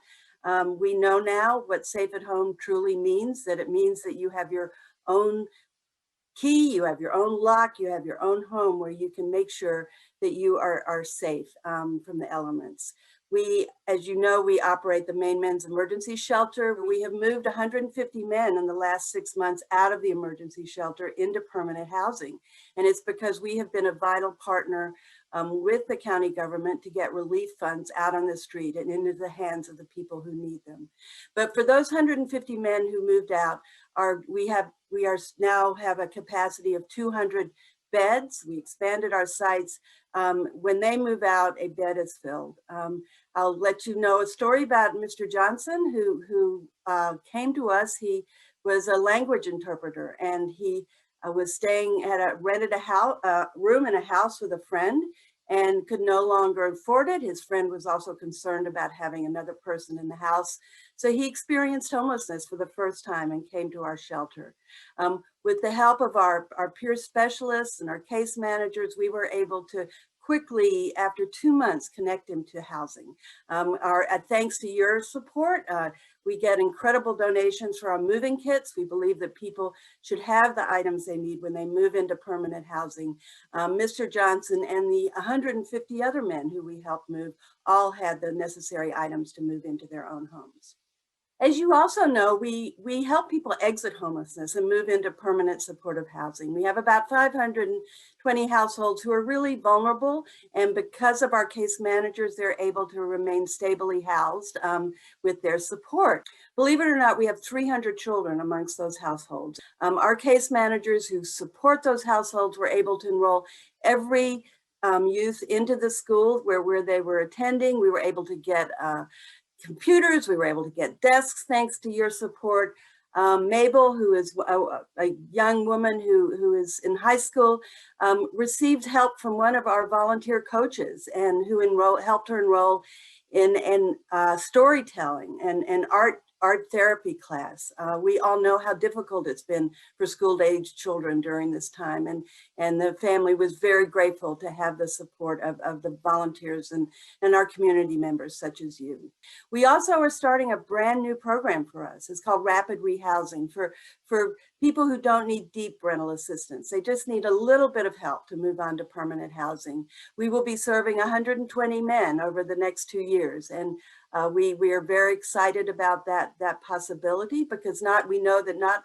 We know now what Safe at Home truly means, that it means that you have your own key, you have your own lock, you have your own home where you can make sure that you are safe from the elements. We, as you know, we operate the Maine Men's Emergency Shelter. We have moved 150 men in the last 6 months out of the emergency shelter into permanent housing. And it's because we have been a vital partner with the county government to get relief funds out on the street and into the hands of the people who need them. But for those 150 men who moved out, we now have a capacity of 200 beds. We expanded our sites. When they move out, a bed is filled. I'll let you know a story about Mr. Johnson, who came to us. He was a language interpreter, and he was staying at rented a room in a house with a friend and could no longer afford it. His friend was also concerned about having another person in the house. So he experienced homelessness for the first time and came to our shelter. With the help of our peer specialists and our case managers, we were able to quickly, after 2 months, connect him to housing. Thanks to your support, we get incredible donations for our moving kits. We believe that people should have the items they need when they move into permanent housing. Mr. Johnson and the 150 other men who we helped move all had the necessary items to move into their own homes. As you also know, we help people exit homelessness and move into permanent supportive housing. We have about 520 households who are really vulnerable, and because of our case managers, they're able to remain stably housed with their support. Believe it or not, we have 300 children amongst those households. Our case managers who support those households were able to enroll every youth into the school where they were attending. We were able to get computers, we were able to get desks thanks to your support. Mabel, who is a young woman who is in high school, received help from one of our volunteer coaches and who helped her enroll in storytelling and art therapy class. We all know how difficult it's been for school-age children during this time, and the family was very grateful to have the support of the volunteers and our community members such as you. We also are starting a brand new program for us. It's called Rapid Rehousing for people who don't need deep rental assistance. They just need a little bit of help to move on to permanent housing. We will be serving 120 men over the next 2 years, and we are very excited about that possibility because we know that not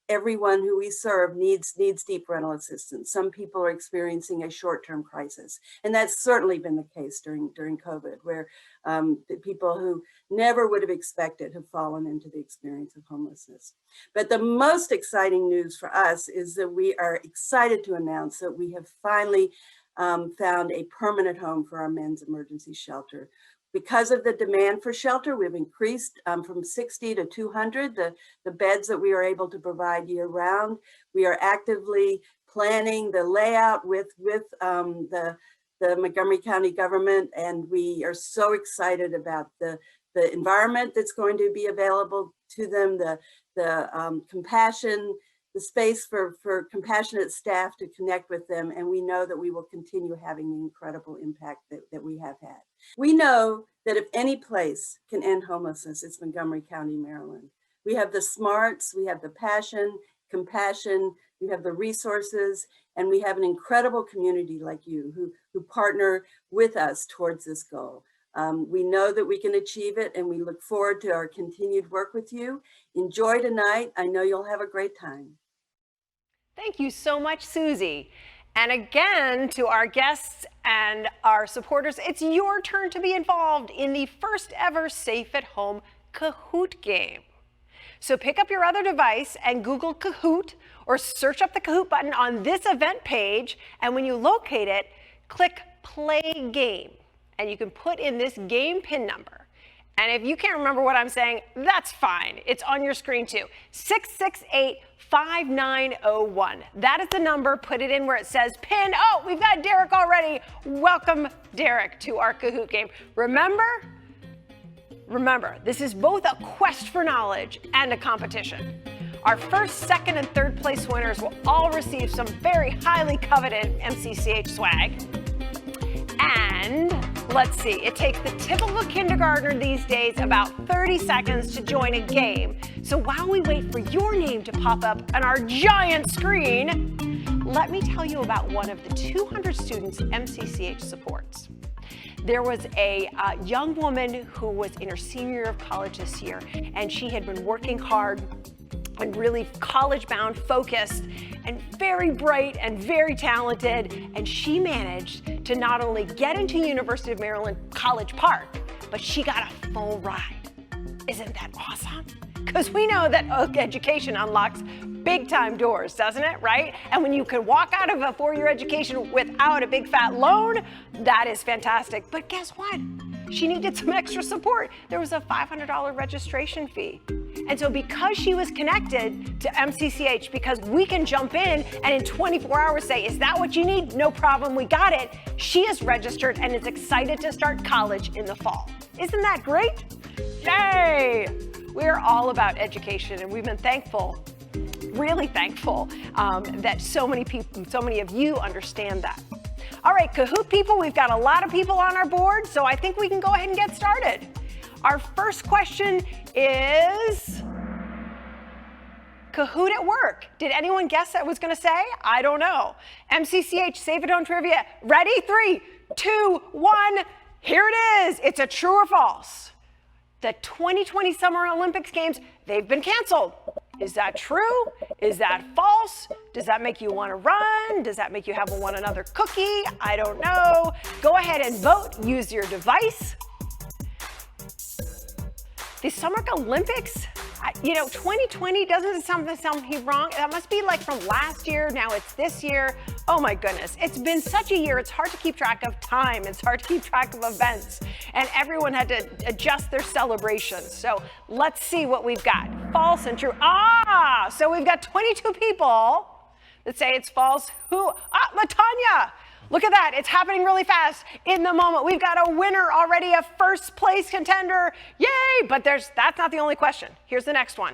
everyone who we serve needs deep rental assistance. Some people are experiencing a short-term crisis, and that's certainly been the case during COVID, where the people who never would have expected have fallen into the experience of homelessness. But the most exciting news for us is that we are excited to announce that we have finally found a permanent home for our men's emergency shelter. Because of the demand for shelter, we've increased from 60 to 200 the beds that we are able to provide year round. We are actively planning the layout with the Montgomery County government, and we are so excited about the environment that's going to be available to them, the compassion, the space for compassionate staff to connect with them, and we know that we will continue having the incredible impact that we have had. We know that if any place can end homelessness, it's Montgomery County, Maryland. We have the smarts, we have the passion, compassion, we have the resources, and we have an incredible community like you who partner with us towards this goal. We know that we can achieve it, and we look forward to our continued work with you. Enjoy tonight. I know you'll have a great time. Thank you so much, Susie. And again, to our guests and our supporters, it's your turn to be involved in the first ever Safe at Home Kahoot game. So pick up your other device and Google Kahoot or search up the Kahoot button on this event page. And when you locate it, click Play Game. And you can put in this game PIN number. And if you can't remember what I'm saying, that's fine. It's on your screen too. 668-5901. That is the number. Put it in where it says PIN. Oh, we've got Derek already. Welcome, Derek, to our Kahoot game. Remember, this is both a quest for knowledge and a competition. Our first, second, and third place winners will all receive some very highly coveted MCCH swag. And let's see, it takes the typical kindergartner these days about 30 seconds to join a game. So while we wait for your name to pop up on our giant screen, let me tell you about one of the 200 students MCCH supports. There was a young woman who was in her senior year of college this year, and she had been working hard and really college-bound, focused, and very bright and very talented. And she managed to not only get into University of Maryland College Park, but she got a full ride. Isn't that awesome? Because we know that education unlocks big-time doors, doesn't it, right? And when you can walk out of a four-year education without a big fat loan, that is fantastic. But guess what? She needed some extra support. There was a $500 registration fee. And so because she was connected to MCCH, because we can jump in and in 24 hours say, is that what you need? No problem, we got it. She is registered and is excited to start college in the fall. Isn't that great? Yay! We're all about education, and we've been thankful, really thankful, that so many people, so many of you understand that. All right, Kahoot people, we've got a lot of people on our board, so I think we can go ahead and get started. Our first question is Kahoot at work. Did anyone guess I was going to say? I don't know. MCCH Save at Home Trivia. Ready? 3, 2, 1. Here it is. It's a true or false. The 2020 Summer Olympics Games, they've been canceled. Is that true? Is that false? Does that make you want to run? Does that make you have one another cookie? I don't know. Go ahead and vote. Use your device. The Summer Olympics, 2020 doesn't sound wrong. That must be like from last year. Now it's this year. Oh my goodness. It's been such a year. It's hard to keep track of time. It's hard to keep track of events. And everyone had to adjust their celebrations. So let's see what we've got. False and true. So we've got 22 people that say it's false. LaTanya. Look at that. It's happening really fast in the moment. We've got a winner already, a first place contender. Yay! But that's not the only question. Here's the next one.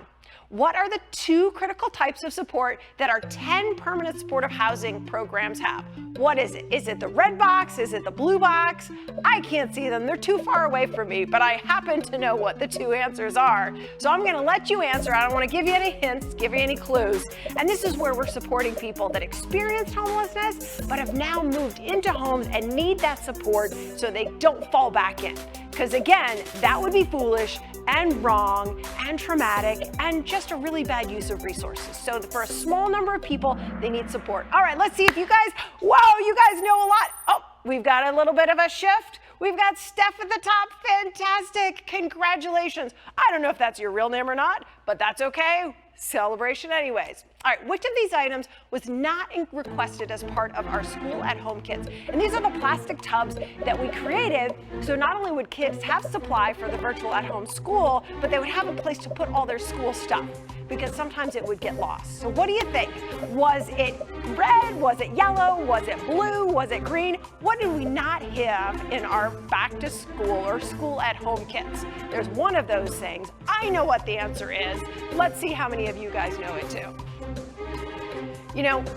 What are the 2 critical types of support that our 10 permanent supportive housing programs have? What is it? Is it the red box? Is it the blue box? I can't see them. They're too far away from me, but I happen to know what the 2 answers are. So I'm going to let you answer. I don't want to give you any hints, give you any clues. And this is where we're supporting people that experienced homelessness, but have now moved into homes and need that support so they don't fall back in. Because again, that would be foolish and wrong and traumatic and just a really bad use of resources. So for a small number of people, they need support. All right, let's see if you guys, whoa, you guys know a lot. Oh, we've got a little bit of a shift. We've got Steph at the top. Fantastic. Congratulations. I don't know if that's your real name or not, but that's okay. Celebration anyways. All right, which of these items was not requested as part of our school at home kits? And these are the plastic tubs that we created, so not only would kids have supply for the virtual at home school, but they would have a place to put all their school stuff, because sometimes it would get lost. So what do you think? Was it red? Was it yellow? Was it blue? Was it green? What did we not have in our back to school or school at home kits? There's one of those things. I know what the answer is. Let's see how many of you guys know it too.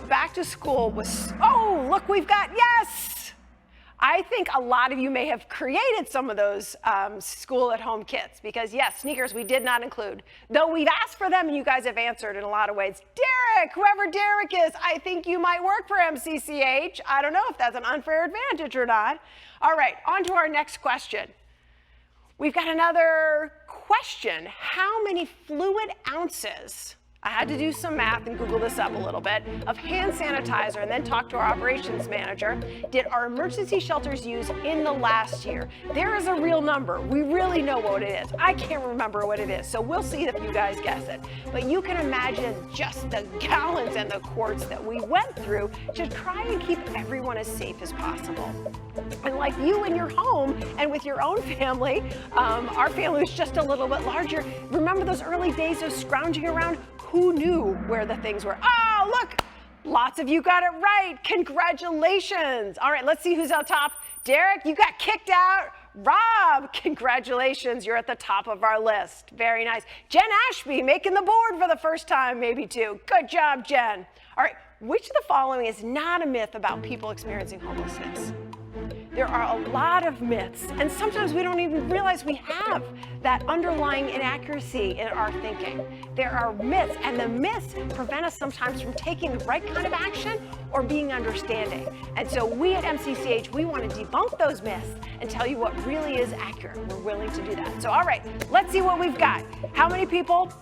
Back to school was, oh, look, we've got, yes! I think a lot of you may have created some of those school at home kits because yes, sneakers we did not include, though we've asked for them and you guys have answered in a lot of ways. Derek, whoever Derek is, I think you might work for MCCH. I don't know if that's an unfair advantage or not. All right, on to our next question. We've got another question. How many fluid ounces, I had to do some math and Google this up a little bit, of hand sanitizer and then talk to our operations manager, did our emergency shelters use in the last year? There is a real number. We really know what it is. I can't remember what it is, so we'll see if you guys guess it. But you can imagine just the gallons and the quarts that we went through to try and keep everyone as safe as possible. And like you in your home and with your own family, our family was just a little bit larger. Remember those early days of scrounging around? Who knew where the things were? Oh, look, lots of you got it right. Congratulations. All right, let's see who's on top. Derek, you got kicked out. Rob, congratulations. You're at the top of our list. Very nice. Jen Ashby making the board for the first time, maybe too. Good job, Jen. All right, which of the following is not a myth about people experiencing homelessness? There are a lot of myths, and sometimes we don't even realize we have that underlying inaccuracy in our thinking. There are myths, and the myths prevent us sometimes from taking the right kind of action or being understanding. And so we at MCCH, we want to debunk those myths and tell you what really is accurate. We're willing to do that. So all right, let's see what we've got. How many people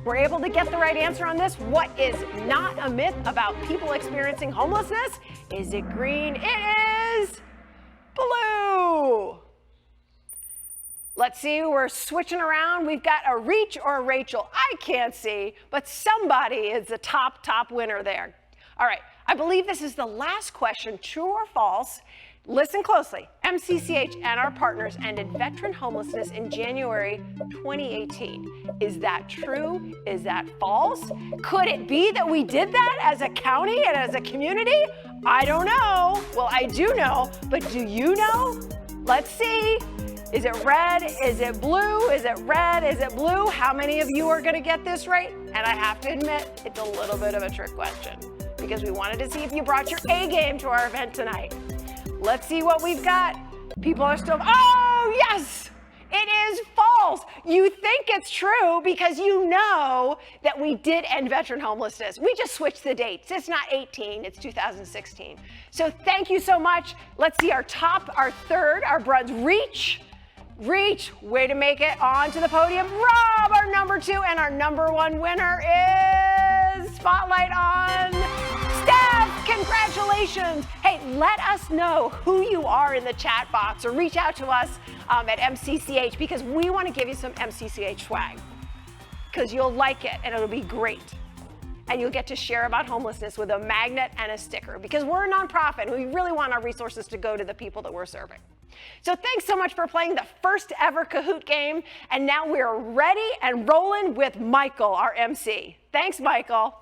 were able to get the right answer on this? What is not a myth about people experiencing homelessness? Is it green? It is blue. Let's see, we're switching around. We've got a Reach or a Rachel. I can't see, but somebody is the top winner there. All right, I believe this is the last question, true or false. Listen closely. MCCH and our partners ended veteran homelessness in January 2018. Is that true? Is that false? Could it be that we did that as a county and as a community? I don't know. Well, I do know, but do you know? Let's see. Is it red? Is it blue? Is it red? Is it blue? How many of you are going to get this right? And I have to admit, it's a little bit of a trick question because we wanted to see if you brought your A game to our event tonight. Let's see what we've got. People are still, oh, yes, it is false. You think it's true because you know that we did end veteran homelessness. We just switched the dates. It's not 18, it's 2016. So thank you so much. Let's see our third, our Bruns Reach, way to make it onto the podium. Rob, our number 2, and our number 1 winner is Spotlight on Steph. Congratulations. Hey, let us know who you are in the chat box or reach out to us at MCCH because we want to give you some MCCH swag because you'll like it and it'll be great. And you'll get to share about homelessness with a magnet and a sticker because we're a nonprofit and we really want our resources to go to the people that we're serving. So thanks so much for playing the first ever Kahoot game. And now we're ready and rolling with Michael, our MC. Thanks, Michael.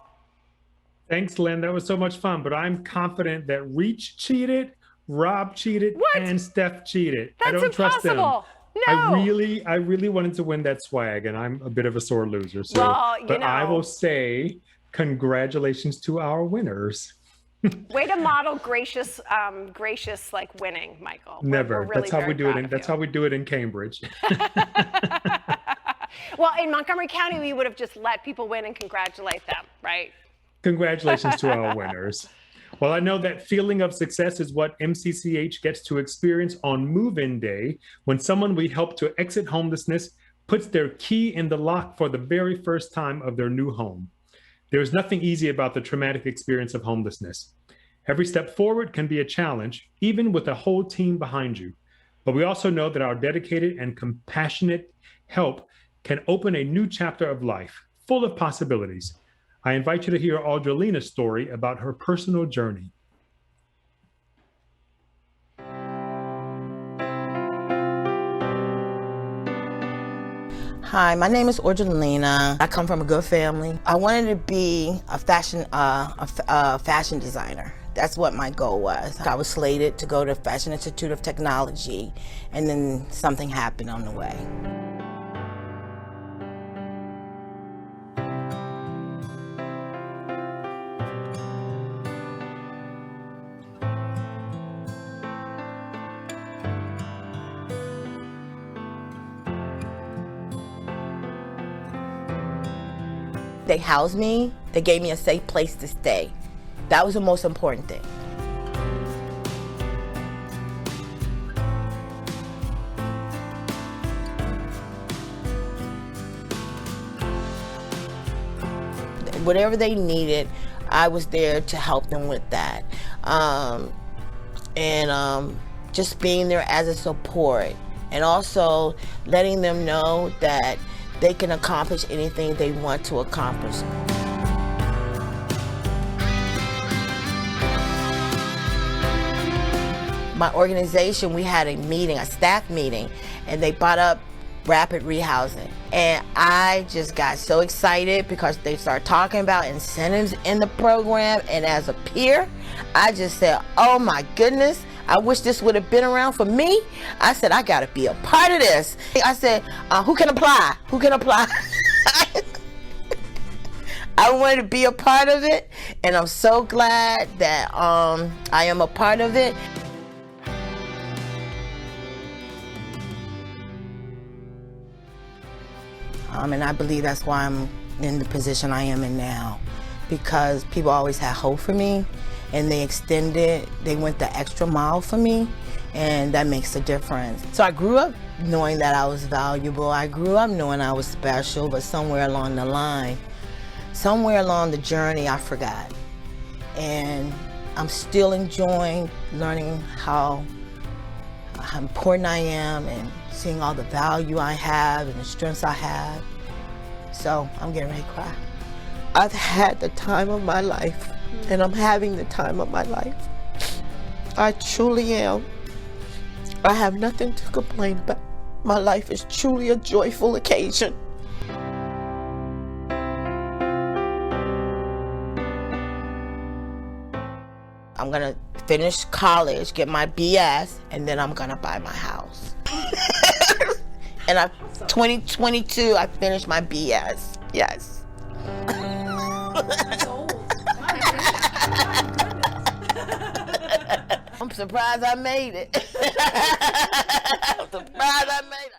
Thanks, Lynn. That was so much fun, but I'm confident that Reach cheated, Rob cheated, and Steph cheated. That's I don't trust them. impossible. No. I really wanted to win that swag, and I'm a bit of a sore loser. So, well, but I will say congratulations to our winners. Way to model gracious like winning, Michael. Never. We're really that's how we do it. That's you. how we do it in Cambridge. Well, in Montgomery County, we would have just let people win and congratulate them, right? Congratulations to our winners. Well, I know that feeling of success is what MCCH gets to experience on move-in day when someone we help to exit homelessness puts their key in the lock for the very first time of their new home. There is nothing easy about the traumatic experience of homelessness. Every step forward can be a challenge, even with a whole team behind you. But we also know that our dedicated and compassionate help can open a new chapter of life, full of possibilities. I invite you to hear Audrelina's story about her personal journey. Hi, my name is Audrelina. I come from a good family. I wanted to be a fashion designer. That's what my goal was. I was slated to go to Fashion Institute of Technology, and then something happened on the way. They housed me, they gave me a safe place to stay. That was the most important thing. Whatever they needed, I was there to help them with that. Just being there as a support, and also letting them know that they can accomplish anything they want to accomplish. My organization, we had a meeting, a staff meeting, and they brought up rapid rehousing. And I just got so excited because they started talking about incentives in the program, and as a peer, I just said, oh my goodness, I wish this would have been around for me. I said, I gotta be a part of this. I said, who can apply? Who can apply? I wanted to be a part of it, and I'm so glad that I am a part of it. And I believe that's why I'm in the position I am in now, because people always had hope for me, and they went the extra mile for me, and that makes a difference. So I grew up knowing that I was valuable. I grew up knowing I was special, but somewhere along the line, somewhere along the journey, I forgot. And I'm still enjoying learning how important I am and seeing all the value I have and the strengths I have. So I'm getting ready to cry. I've had the time of my life, and I'm having the time of my life. I truly am. I have nothing to complain about. My life is truly a joyful occasion. I'm gonna finish college, get my BS, and then I'm gonna buy my house. And 2022, I finished my BS. Yes. I'm surprised I made it. I'm surprised I made it.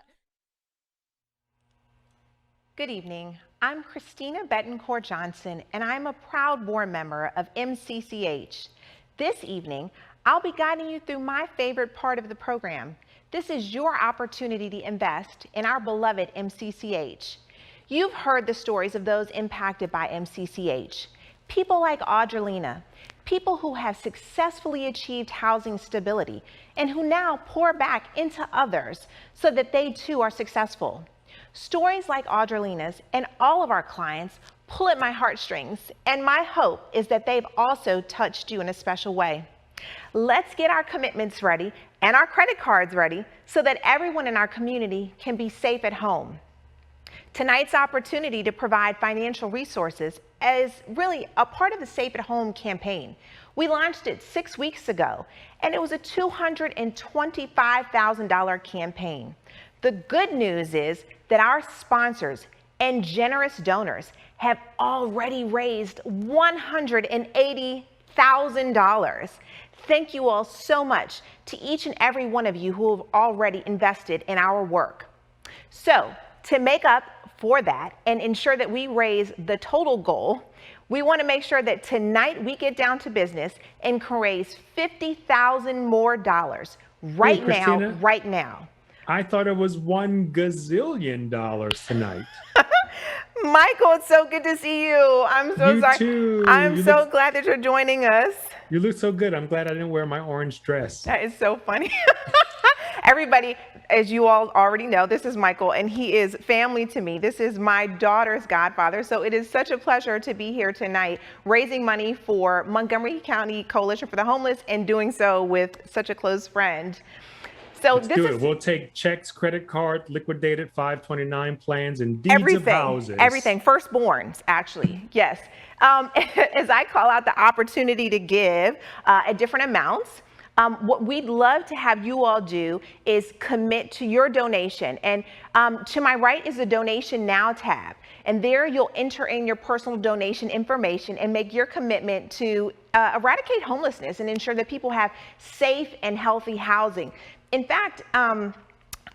Good evening. I'm Christina Betancourt Johnson, and I'm a proud board member of MCCH. This evening, I'll be guiding you through my favorite part of the program. This is your opportunity to invest in our beloved MCCH. You've heard the stories of those impacted by MCCH. People like Audrelina, people who have successfully achieved housing stability and who now pour back into others so that they too are successful. Stories like Audrelina's and all of our clients pull at my heartstrings, and my hope is that they've also touched you in a special way. Let's get our commitments ready and our credit cards ready so that everyone in our community can be safe at home. Tonight's opportunity to provide financial resources is really a part of the Safe at Home campaign. We launched it 6 weeks ago, and it was a $225,000 campaign. The good news is that our sponsors and generous donors have already raised $180,000. Thank you all so much to each and every one of you who have already invested in our work. So, to make up for that and ensure that we raise the total goal, we want to make sure that tonight we get down to business and can raise $50,000 more right now. I thought it was $1 gazillion tonight. Michael, it's so good to see you. I'm so sorry. Too. I'm so glad that you're joining us. You look so good. I'm glad I didn't wear my orange dress. That is so funny. Everybody, as you all already know, this is Michael, and he is family to me. This is my daughter's godfather, so it is such a pleasure to be here tonight, raising money for Montgomery County Coalition for the Homeless, and doing so with such a close friend. So Let's do it. We'll take checks, credit card, liquidated 529 plans, and deeds of houses. Everything. Firstborns, actually. Yes. As I call out the opportunity to give at different amounts, what we'd love to have you all do is commit to your donation. And to my right is the Donation Now tab. And there you'll enter in your personal donation information and make your commitment to eradicate homelessness and ensure that people have safe and healthy housing. In fact, I'm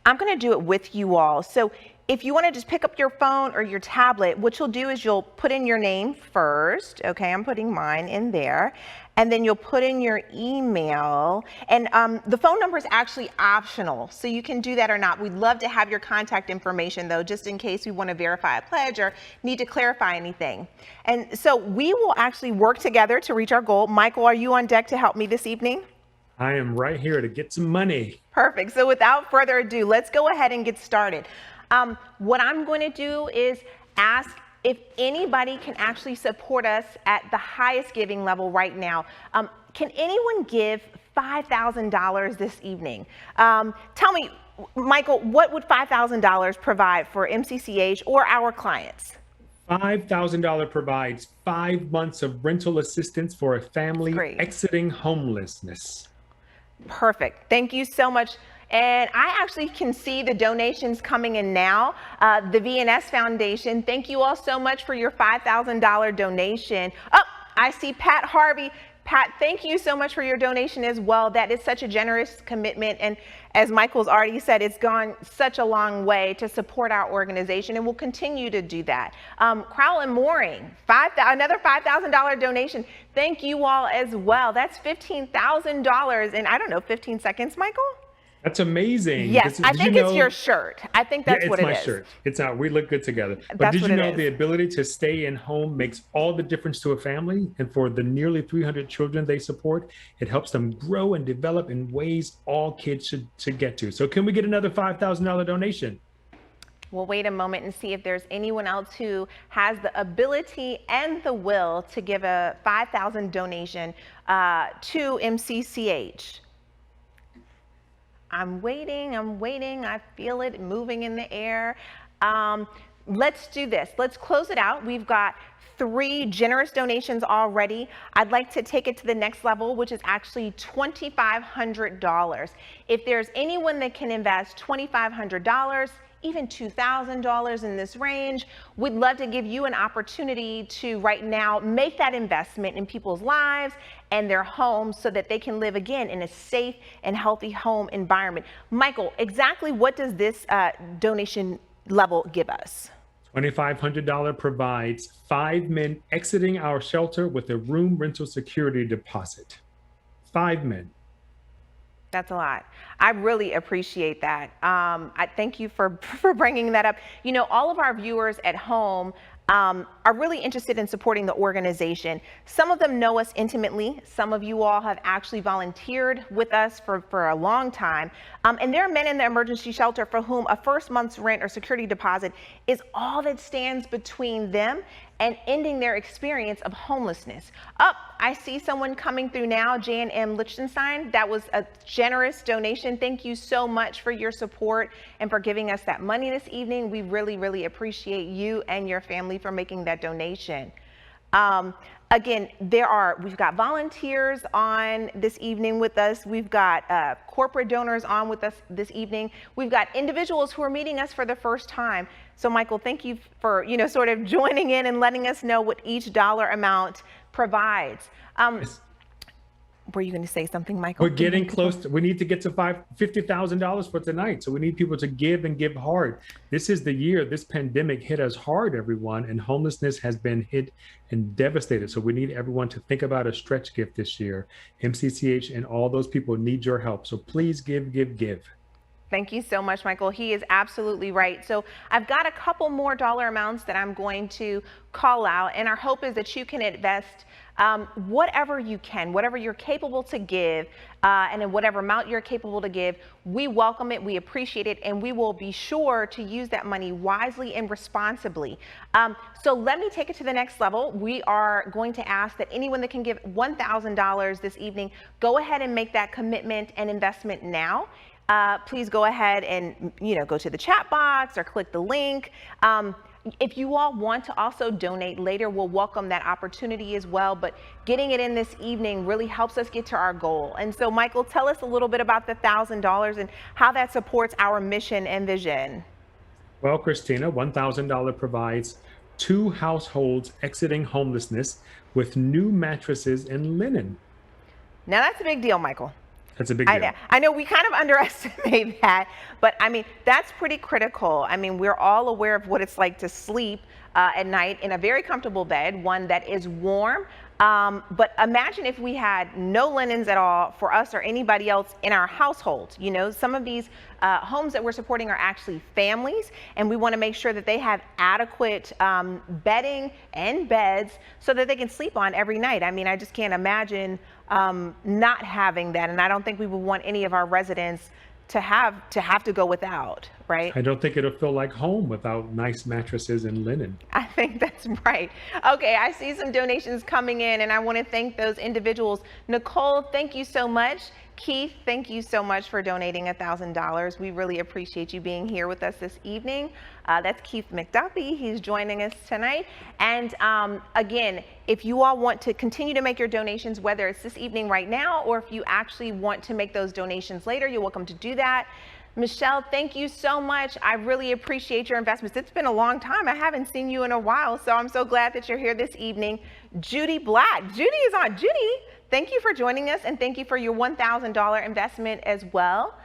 going to do it with you all. So if you want to just pick up your phone or your tablet, what you'll do is you'll put in your name first. Okay, I'm putting mine in there. And then you'll put in your email. And the phone number is actually optional, so you can do that or not. We'd love to have your contact information, though, just in case we want to verify a pledge or need to clarify anything. And so we will actually work together to reach our goal. Michael, are you on deck to help me this evening? I am right here to get some money. Perfect. So without further ado, let's go ahead and get started. What I'm going to do is ask if anybody can actually support us at the highest giving level right now. Can anyone give $5,000 this evening? Tell me, Michael, what would $5,000 provide for MCCH or our clients? $5,000 provides 5 months of rental assistance for a family exiting homelessness. Perfect. Thank you so much. And I actually can see the donations coming in now. The VNS Foundation, thank you all so much for your $5,000 donation. Oh, I see Pat Harvey. Pat, thank you so much for your donation as well. That is such a generous commitment. And as Michael's already said, it's gone such a long way to support our organization, and we'll continue to do that. Crowell and Mooring, another $5,000 donation. Thank you all as well. That's $15,000 in, I don't know, 15 seconds, Michael? That's amazing. Yes, I think it's your shirt. I think that's what it is. It's my shirt. It's not. We look good together. But That's did what you it know is. the ability to stay in home makes all the difference to a family? And for the nearly 300 children they support, it helps them grow and develop in ways all kids should get to. So can we get another $5,000 donation? We'll wait a moment and see if there's anyone else who has the ability and the will to give a $5,000 donation to MCCH. I'm waiting. I feel it moving in the air. Let's do this. Let's close it out. We've got 3 generous donations already. I'd like to take it to the next level, which is actually $2,500. If there's anyone that can invest $2,500, even $2,000 in this range, we'd love to give you an opportunity to right now make that investment in people's lives and their homes so that they can live again in a safe and healthy home environment. Michael, exactly what does this donation level give us? $2,500 provides 5 men exiting our shelter with a room rental security deposit. 5 men. That's a lot. I really appreciate that. I thank you for bringing that up. You know, all of our viewers at home are really interested in supporting the organization. Some of them know us intimately. Some of you all have actually volunteered with us for a long time. And there are men in the emergency shelter for whom a first month's rent or security deposit is all that stands between them and ending their experience of homelessness. I see someone coming through now, Jan M. Lichtenstein. That was a generous donation. Thank you so much for your support and for giving us that money this evening. We really, really appreciate you and your family for making that donation. Again, we've got volunteers on this evening with us. We've got corporate donors on with us this evening. We've got individuals who are meeting us for the first time. So Michael, thank you for, sort of joining in and letting us know what each dollar amount provides. Were you going to say something, Michael? We're getting close. We need to get to $50,000 for tonight. So we need people to give and give hard. This is the year this pandemic hit us hard, everyone, and homelessness has been hit and devastated. So we need everyone to think about a stretch gift this year. MCCH and all those people need your help. So please give, give, give. Thank you so much, Michael. He is absolutely right. So I've got a couple more dollar amounts that I'm going to call out, and our hope is that you can invest whatever you can, whatever you're capable to give, and in whatever amount you're capable to give. We welcome it, we appreciate it, and we will be sure to use that money wisely and responsibly. So let me take it to the next level. We are going to ask that anyone that can give $1,000 this evening, go ahead and make that commitment and investment now. Please go ahead and, go to the chat box or click the link. If you all want to also donate later, we'll welcome that opportunity as well. But getting it in this evening really helps us get to our goal. And so, Michael, tell us a little bit about the $1,000 and how that supports our mission and vision. Well, Christina, $1,000 provides 2 households exiting homelessness with new mattresses and linen. Now, that's a big deal, Michael. That's a big deal. I know we kind of underestimate that, but I mean, that's pretty critical. I mean, we're all aware of what it's like to sleep at night in a very comfortable bed, one that is warm. But imagine if we had no linens at all for us or anybody else in our household. Some of these homes that we're supporting are actually families, and we want to make sure that they have adequate bedding and beds so that they can sleep on every night. I mean, I just can't imagine not having that, and I don't think we would want any of our residents to have to go without, right? I don't think it'll feel like home without nice mattresses and linen. I think that's right. Okay, I see some donations coming in, and I want to thank those individuals. Nicole, thank you so much. Keith, thank you so much for donating $1,000. We really appreciate you being here with us this evening. That's Keith McDuffie. He's joining us tonight. And again, if you all want to continue to make your donations, whether it's this evening right now, or if you actually want to make those donations later, you're welcome to do that. Michelle, thank you so much. I really appreciate your investments. It's been a long time. I haven't seen you in a while, so I'm so glad that you're here this evening. Judy Black. Judy is on. Judy, thank you for joining us, and thank you for your $1,000 investment as well.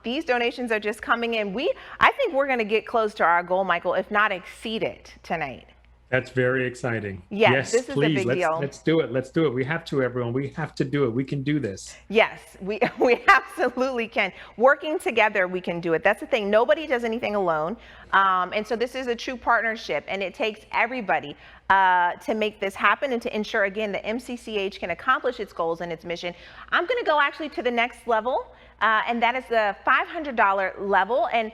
These donations are just coming in. I think we're going to get close to our goal, Michael, if not exceed it tonight. That's very exciting. Yes, this is please, a big deal. Let's do it. Let's do it. We have to, everyone. We have to do it. We can do this. Yes, we absolutely can. Working together, we can do it. That's the thing. Nobody does anything alone. And so this is a true partnership, and it takes everybody to make this happen and to ensure, again, that MCCH can accomplish its goals and its mission. I'm going to go actually to the next level, and that is the $500 level. And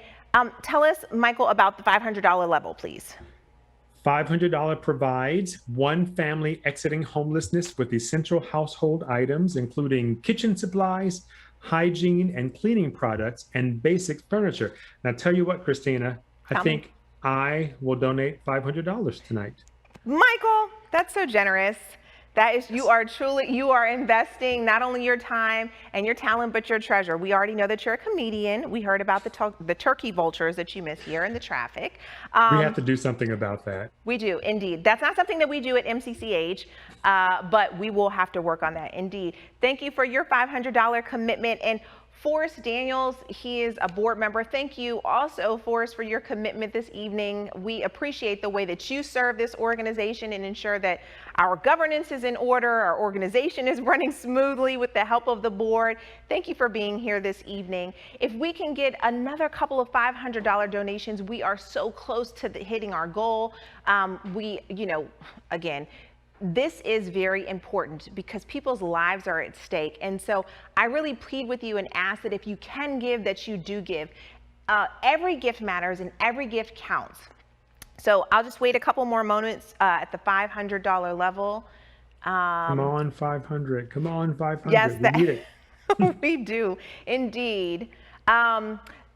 tell us, Michael, about the $500 level, please. $500 provides one family exiting homelessness with essential household items, including kitchen supplies, hygiene and cleaning products, and basic furniture. And I tell you what, Christina, I think I will donate $500 tonight. Michael, that's so generous. That is, you are investing not only your time and your talent, but your treasure. We already know that you're a comedian. We heard about the turkey vultures that you miss here in the traffic. We have to do something about that. We do, indeed. That's not something that we do at MCCH, but we will have to work on that, indeed. Thank you for your $500 commitment. And Forrest Daniels, he is a board member. Thank you also, Forrest, for your commitment this evening. We appreciate the way that you serve this organization and ensure that our governance is in order, our organization is running smoothly with the help of the board. Thank you for being here this evening. If we can get another couple of $500 donations, we are so close to hitting our goal. Again, this is very important because people's lives are at stake. And so I really plead with you and ask that if you can give, that you do give. Every gift matters and every gift counts. So I'll just wait a couple more moments at the $500 level. Come on, 500. Come on, 500. Yes, we need it. We do, indeed.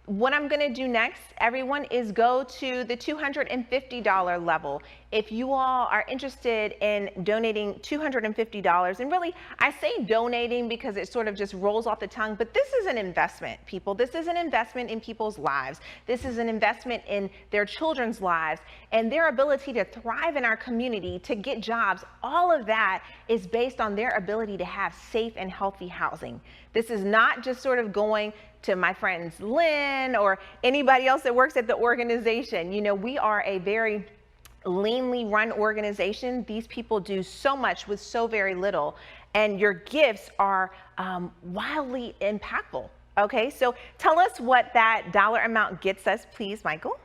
What I'm going to do next, everyone, is go to the $250 level. If you all are interested in donating $250, and really, I say donating because it sort of just rolls off the tongue, but this is an investment, people. This is an investment in people's lives. This is an investment in their children's lives and their ability to thrive in our community, to get jobs. All of that is based on their ability to have safe and healthy housing. This is not just sort of going to my friends Lynn or anybody else that works at the organization. You know, we are a very leanly run organization. These people do so much with so very little, and your gifts are wildly impactful. Okay, so tell us what that dollar amount gets us, please, Michael.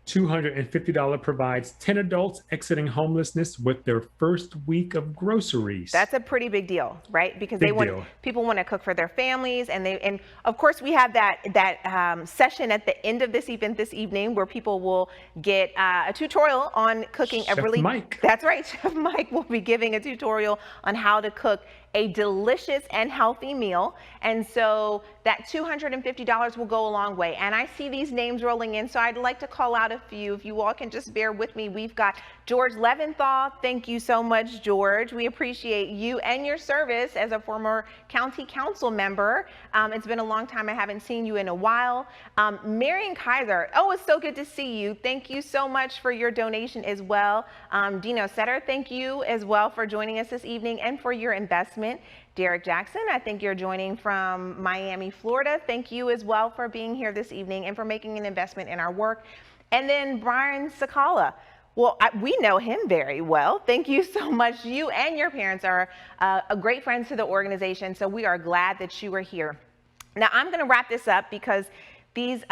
$250 provides 10 adults exiting homelessness with their first week of groceries. That's a pretty big deal, right? Because people want to cook for their families, and of course we have that session at the end of this event this evening where people will get a tutorial on cooking Chef Mike. That's right, Chef Mike will be giving a tutorial on how to cook a delicious and healthy meal. And so that $250 will go a long way. And I see these names rolling in, so I'd like to call out a few. If you all can just bear with me. We've got George Leventhal. Thank you so much, George. We appreciate you and your service as a former county council member. It's been a long time. I haven't seen you in a while. Marion Kaiser. Oh, it's so good to see you. Thank you so much for your donation as well. Dino Setter, thank you as well for joining us this evening and for your investment. Derek Jackson, I think you're joining from Miami, Florida. Thank you as well for being here this evening and for making an investment in our work. And then Brian Sakala. Well, we know him very well. Thank you so much. You and your parents are great friends to the organization, so we are glad that you are here. Now, I'm going to wrap this up because these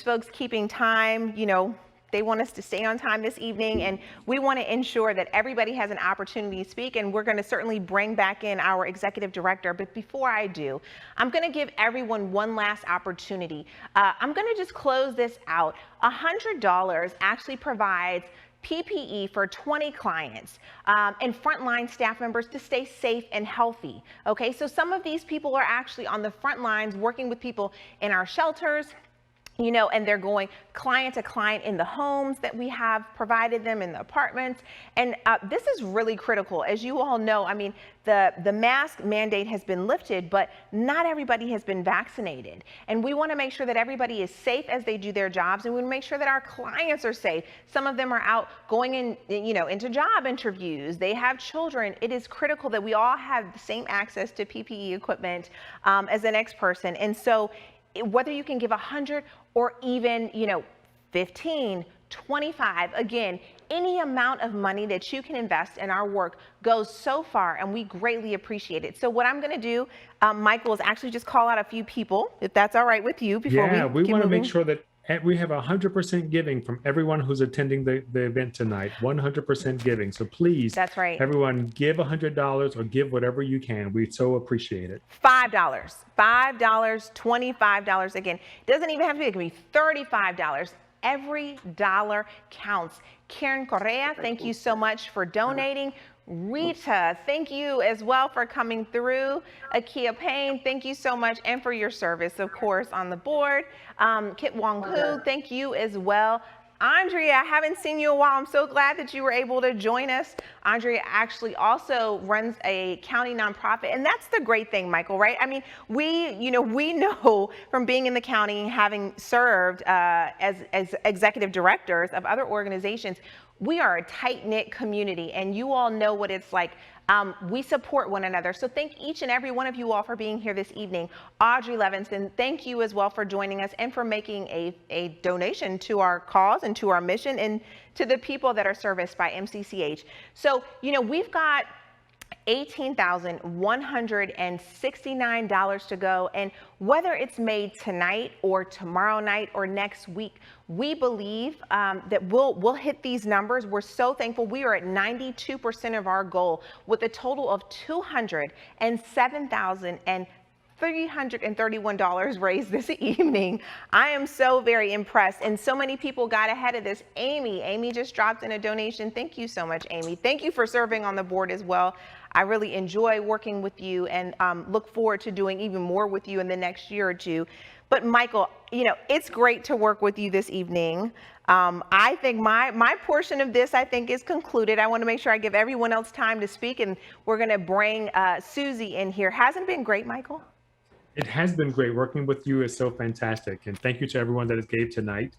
folks keeping time, you know, they want us to stay on time this evening, and we want to ensure that everybody has an opportunity to speak, and we're going to certainly bring back in our executive director. But before I do, I'm going to give everyone one last opportunity. I'm going to just close this out. $100 actually provides PPE for 20 clients and frontline staff members to stay safe and healthy. Okay, so some of these people are actually on the front lines working with people in our shelters, you know, and they're going client to client in the homes that we have provided them, in the apartments. And this is really critical. As you all know, I mean, the mask mandate has been lifted, but not everybody has been vaccinated. And we want to make sure that everybody is safe as they do their jobs, and we want to make sure that our clients are safe. Some of them are out going in, you know, into job interviews. They have children. It is critical that we all have the same access to PPE equipment as the next person. And so whether you can give 100 or even, you know, 15, 25, again, any amount of money that you can invest in our work goes so far, and we greatly appreciate it. So what I'm going to do, Michael, is actually just call out a few people, if that's all right with you, before we want to make sure that we have 100% giving from everyone who's attending the event tonight. 100% giving. So please, that's right, everyone, give $100 or give whatever you can. We so appreciate it. $5, $25. Again, it doesn't even have to be, it can be $35. Every dollar counts. Karen Correa, thank you so much for donating. Rita, thank you as well for coming through. Akia Payne, thank you so much, and for your service, of course, on the board. Kit Wong Hu, thank you as well. Andrea, I haven't seen you in a while. I'm so glad that you were able to join us. Andrea actually also runs a county nonprofit, and that's the great thing, Michael, right? I mean, we know from being in the county and having served as executive directors of other organizations, we are a tight-knit community, and you all know what it's like. We support one another. So thank each and every one of you all for being here this evening. Audrey Levinson, thank you as well for joining us and for making a donation to our cause and to our mission and to the people that are serviced by MCCH. So, you know, we've got $18,169 to go, and whether it's made tonight or tomorrow night or next week, we believe that we'll hit these numbers. We're so thankful. We are at 92% of our goal with a total of $207,331 raised this evening. I am so very impressed, and so many people got ahead of this. Amy just dropped in a donation. Thank you so much, Amy. Thank you for serving on the board as well. I really enjoy working with you, and look forward to doing even more with you in the next year or two. But Michael, you know, it's great to work with you this evening. I think my portion of this, I think, is concluded. I want to make sure I give everyone else time to speak, and we're going to bring Susie in here. Hasn't it been great, Michael? It has been great. Working with you is so fantastic. And thank you to everyone that has gave tonight.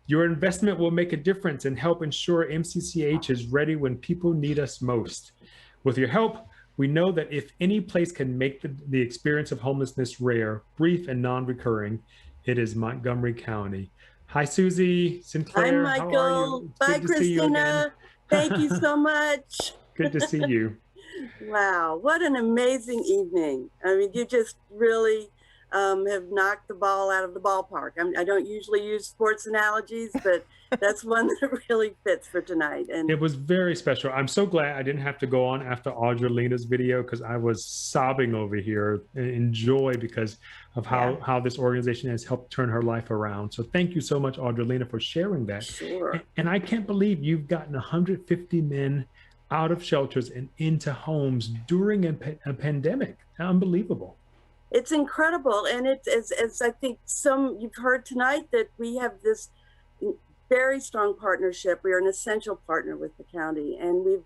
Your investment will make a difference and help ensure MCCH is ready when people need us most. With your help, we know that if any place can make the experience of homelessness rare, brief, and non-recurring, it is Montgomery County. Hi, Susie, Sinclair. Hi, Michael. How are you? Bye, Christina. Thank you so much. Good to see you. Wow, what an amazing evening. I mean, you just really have knocked the ball out of the ballpark. I don't usually use sports analogies, but that's one that really fits for tonight. And it was very special. I'm so glad I didn't have to go on after Audrelina's video, because I was sobbing over here in joy because of how this organization has helped turn her life around. So thank you so much, Audrelina, for sharing that. Sure. And I can't believe you've gotten 150 men out of shelters and into homes during a pandemic. Unbelievable. It's incredible. And it's as I think you've heard tonight, that we have this very strong partnership. We are an essential partner with the county, and we've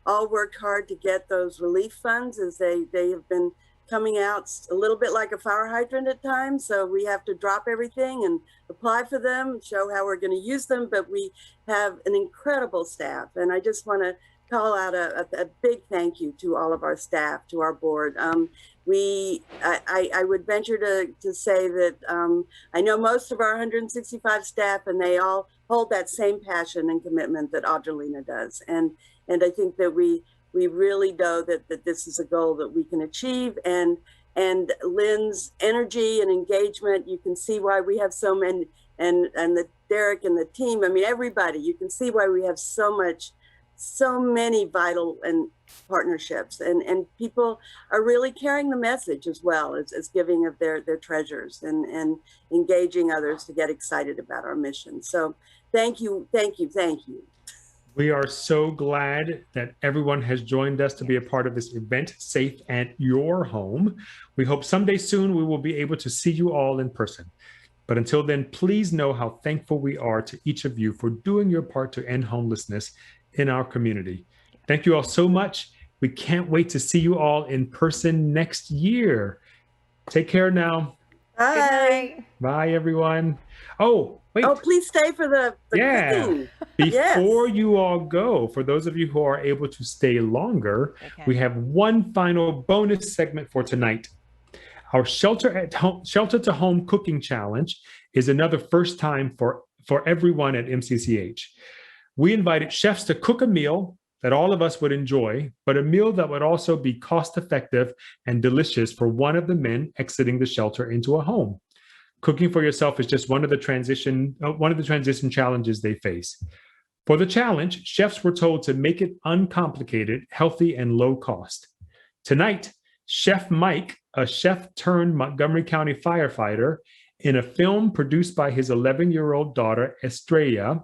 all worked hard to get those relief funds, as they have been coming out a little bit like a fire hydrant at times. So we have to drop everything and apply for them and show how we're going to use them. But we have an incredible staff, and I just want to call out a big thank you to all of our staff, to our board. I would venture to say that I know most of our 165 staff, and they all hold that same passion and commitment that Audrelina does. And I think that we really know that this is a goal that we can achieve. And Lynn's energy and engagement, you can see why we have so many, and the Derek and the team, I mean, everybody, you can see why we have so many vital and partnerships, and people are really carrying the message as well as giving of their treasures and engaging others to get excited about our mission. So thank you. We are so glad that everyone has joined us to be a part of this event, Safe at Your Home. We hope someday soon we will be able to see you all in person. But until then, please know how thankful we are to each of you for doing your part to end homelessness in our community. Thank you all so much. We can't wait to see you all in person next year. Take care now. Bye. Good night. Bye, everyone. Oh, wait. Oh, please stay for the cooking. Before you all go, for those of you who are able to stay longer, we have one final bonus segment for tonight. Our shelter to home cooking challenge is another first time for everyone at MCCH. We invited chefs to cook a meal that all of us would enjoy, but a meal that would also be cost effective and delicious for one of the men exiting the shelter into a home. Cooking for yourself is just one of the transition challenges they face. For the challenge, chefs were told to make it uncomplicated, healthy, and low cost. Tonight, Chef Mike, a chef turned Montgomery County firefighter, in a film produced by his 11-year-old daughter, Estella.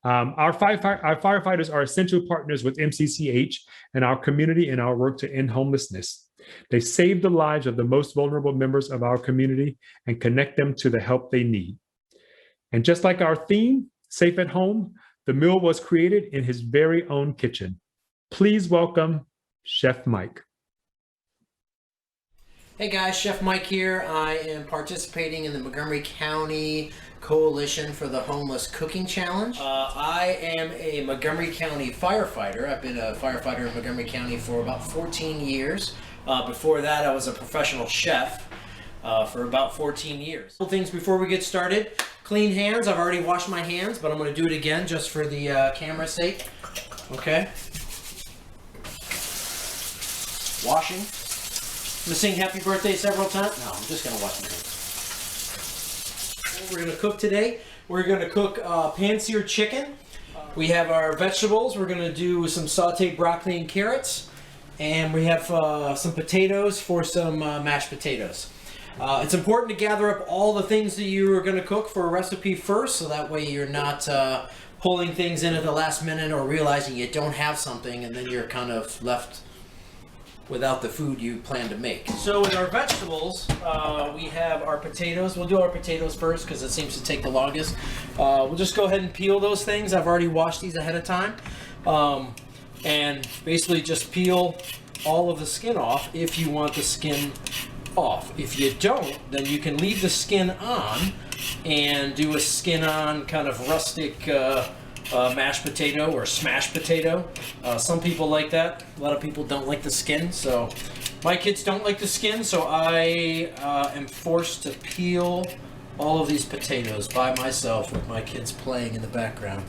Our firefighters are essential partners with MCCH and our community in our work to end homelessness. They save the lives of the most vulnerable members of our community and connect them to the help they need. And just like our theme, Safe at Home, the meal was created in his very own kitchen. Please welcome Chef Mike. Hey guys, Chef Mike here. I am participating in the Montgomery County Coalition for the Homeless Cooking Challenge. I am a Montgomery County firefighter. I've been a firefighter in Montgomery County for about 14 years. Before that, I was a professional chef for about 14 years. Couple things before we get started. Clean hands. I've already washed my hands, but I'm going to do it again just for the camera's sake. Okay. Washing. I'm going to sing happy birthday several times. No, I'm just going to wash my hands. What we're going to cook today, we're going to cook pan-seared chicken. We have our vegetables. We're going to do some sauteed broccoli and carrots. And we have some potatoes for some mashed potatoes. It's important to gather up all the things that you are going to cook for a recipe first, so that way you're not pulling things in at the last minute or realizing you don't have something and then you're kind of left without the food you plan to make. So with our vegetables, we have our potatoes. We'll do our potatoes first because it seems to take the longest. We'll just go ahead and peel those things. I've already washed these ahead of time. And basically just peel all of the skin off if you want the skin off. If you don't, then you can leave the skin on and do a skin on kind of rustic mashed potato or smashed potato. Some people like that. A lot of people don't like the skin. So my kids don't like the skin, so I am forced to peel all of these potatoes by myself with my kids playing in the background.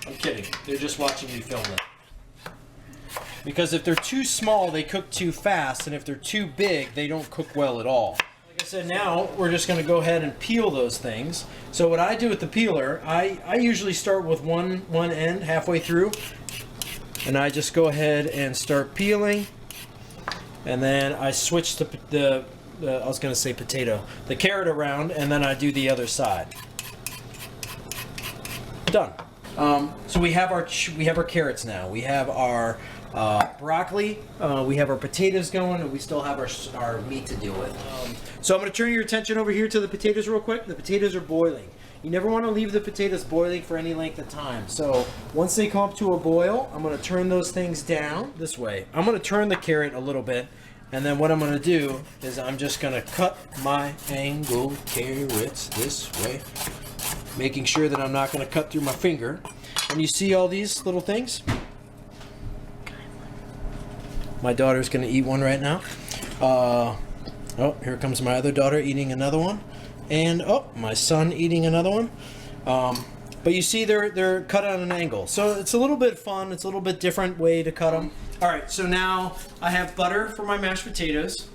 I'm kidding. They're just watching me film it. Because if they're too small, they cook too fast, and if they're too big, they don't cook well at all. Like I said, now we're just going to go ahead and peel those things. So what I do with the peeler, I usually start with one end halfway through, and I just go ahead and start peeling, and then I switch the I was going to say potato, the carrot around, and then I do the other side. Done. So we have our carrots now. We have our broccoli. We have our potatoes going, and we still have our meat to deal with. So I'm going to turn your attention over here to the potatoes real quick. The potatoes are boiling. You never want to leave the potatoes boiling for any length of time. So once they come up to a boil, I'm going to turn those things down this way. I'm going to turn the carrot a little bit, and then what I'm going to do is I'm just going to cut my angled carrots this way, making sure that I'm not going to cut through my finger. And you see all these little things? My daughter's going to eat one right now. Oh, here comes my other daughter eating another one. And oh, my son eating another one. But you see they're cut on an angle. So it's a little bit fun. It's a little bit different way to cut them. All right, so now I have butter for my mashed potatoes.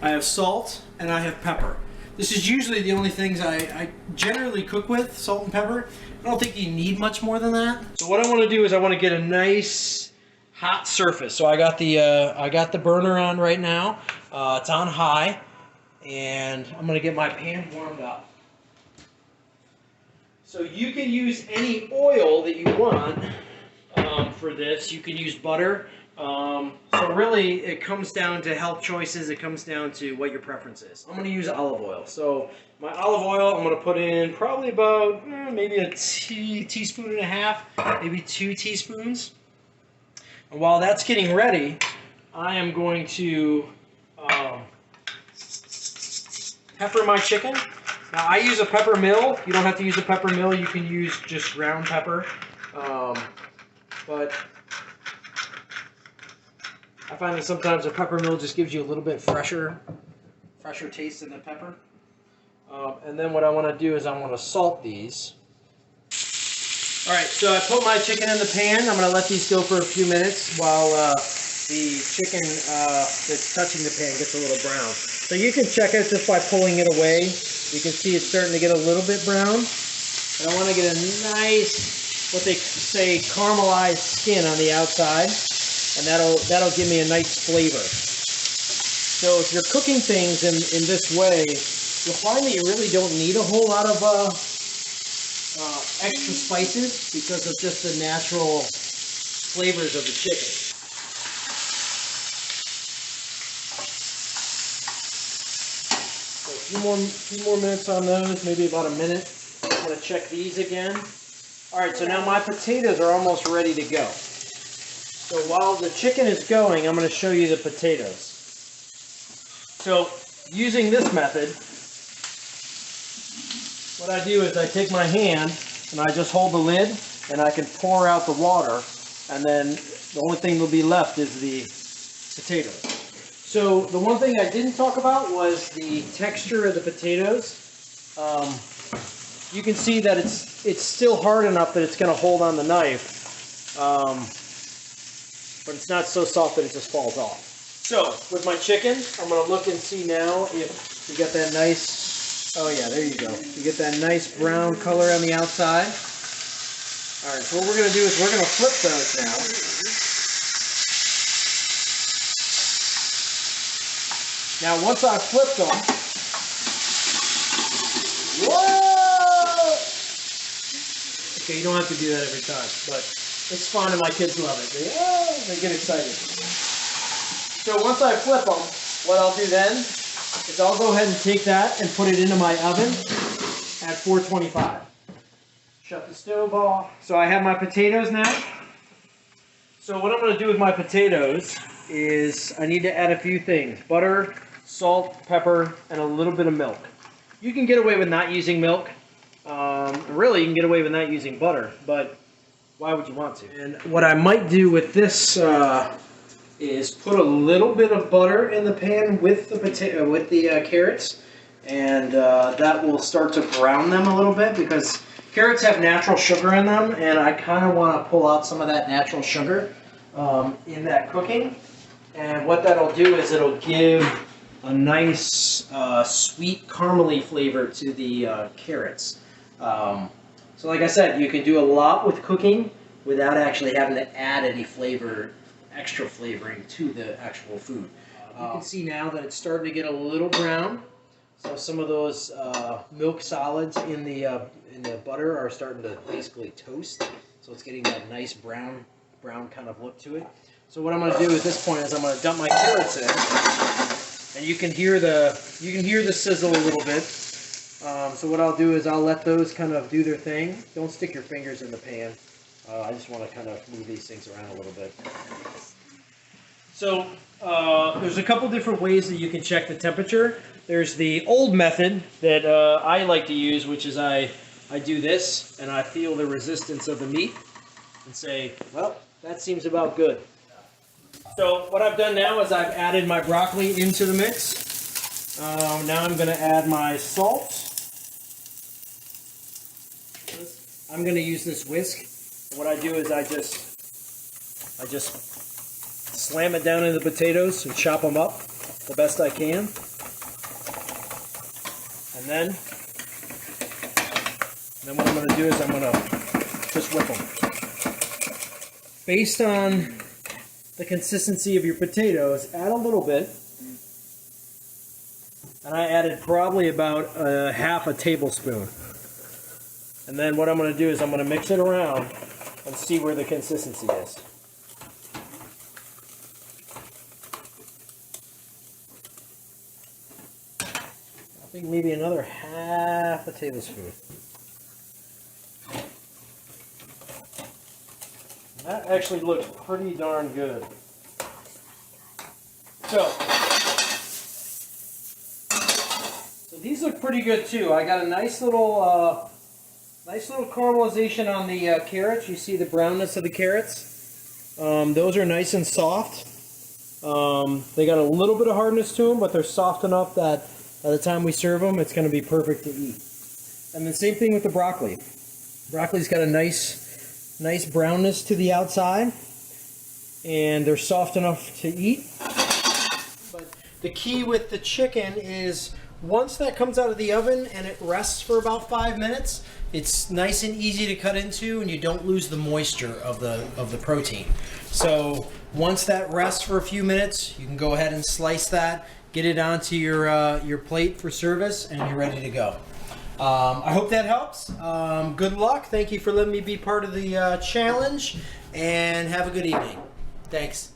I have salt and I have pepper. This is usually the only things I generally cook with, salt and pepper. I don't think you need much more than that. So what I want to do is I want to get a nice hot surface. So I got the burner on right now. It's on high, and I'm going to get my pan warmed up. So you can use any oil that you want for this. You can use butter. So really, it comes down to health choices. It comes down to what your preference is. I'm going to use olive oil. So my olive oil, I'm going to put in probably about maybe a teaspoon and a half, maybe 2 teaspoons. And while that's getting ready, I am going to pepper my chicken. Now I use a pepper mill. You don't have to use a pepper mill. You can use just ground pepper. But I find that sometimes a pepper mill just gives you a little bit fresher taste in the pepper. And then what I want to do is I want to salt these. All right, so I put my chicken in the pan. I'm going to let these go for a few minutes while the chicken that's touching the pan gets a little brown. So you can check it just by pulling it away. You can see it's starting to get a little bit brown. And I want to get a nice, what they say, caramelized skin on the outside. And that'll give me a nice flavor. So if you're cooking things in this way, you'll find that you really don't need a whole lot of extra spices because of just the natural flavors of the chicken. So a few more minutes on those, maybe about a minute. I'm going to check these again. All right, so now my potatoes are almost ready to go. So while the chicken is going, I'm going to show you the potatoes. So using this method, what I do is I take my hand and I just hold the lid and I can pour out the water, and then the only thing that'll be left is the potatoes. So the one thing I didn't talk about was the texture of the potatoes. You can see that it's still hard enough that it's going to hold on the knife. But it's not so soft that it just falls off. So with my chicken, I'm going to look and see now if you get that nice, oh yeah, there you go. You get that nice brown color on the outside. All right, so what we're going to do is we're going to flip those now. Now once I've flipped them, whoa! Okay, you don't have to do that every time, but it's fun and my kids love it. They get excited. So once I flip them, what I'll do then is I'll go ahead and take that and put it into my oven at 425. Shut the stove off. So I have my potatoes now. So what I'm going to do with my potatoes is I need to add a few things. Butter, salt, pepper, and a little bit of milk. You can get away with not using milk. Really, you can get away with not using butter, but why would you want to? And what I might do with this is put a little bit of butter in the pan with the carrots, and that will start to brown them a little bit because carrots have natural sugar in them, and I kind of want to pull out some of that natural sugar in that cooking. And what that'll do is it'll give a nice sweet caramely flavor to the carrots. So like I said, you can do a lot with cooking without actually having to add any extra flavoring to the actual food. You can see now that it's starting to get a little brown. So some of those milk solids in the butter are starting to basically toast. So it's getting that nice brown kind of look to it. So what I'm going to do at this point is I'm going to dump my carrots in, and you can hear the sizzle a little bit. So what I'll do is I'll let those kind of do their thing. Don't stick your fingers in the pan. I just want to kind of move these things around a little bit. So there's a couple different ways that you can check the temperature. There's the old method that I like to use, which is I do this and I feel the resistance of the meat and say, well, that seems about good. So what I've done now is I've added my broccoli into the mix. Now I'm going to add my salt. I'm going to use this whisk. What I do is I just slam it down into the potatoes and chop them up the best I can. And then what I'm going to do is I'm going to just whip them. Based on the consistency of your potatoes, add a little bit. And I added probably about half a tablespoon. And then what I'm going to do is I'm going to mix it around and see where the consistency is. think maybe another half a tablespoon. That actually looks pretty darn good. So these look pretty good too. I got a nice little caramelization on the carrots. You see the brownness of the carrots. Those are nice and soft. They got a little bit of hardness to them, but they're soft enough that by the time we serve them, it's going to be perfect to eat. And the same thing with the broccoli. Broccoli's got a nice brownness to the outside, and they're soft enough to eat. But the key with the chicken is once that comes out of the oven and it rests for about 5 minutes, it's nice and easy to cut into, and you don't lose the moisture of the protein. So once that rests for a few minutes, you can go ahead and slice that, get it onto your plate for service, and you're ready to go. I hope that helps. Good luck. Thank you for letting me be part of the challenge, and have a good evening. Thanks.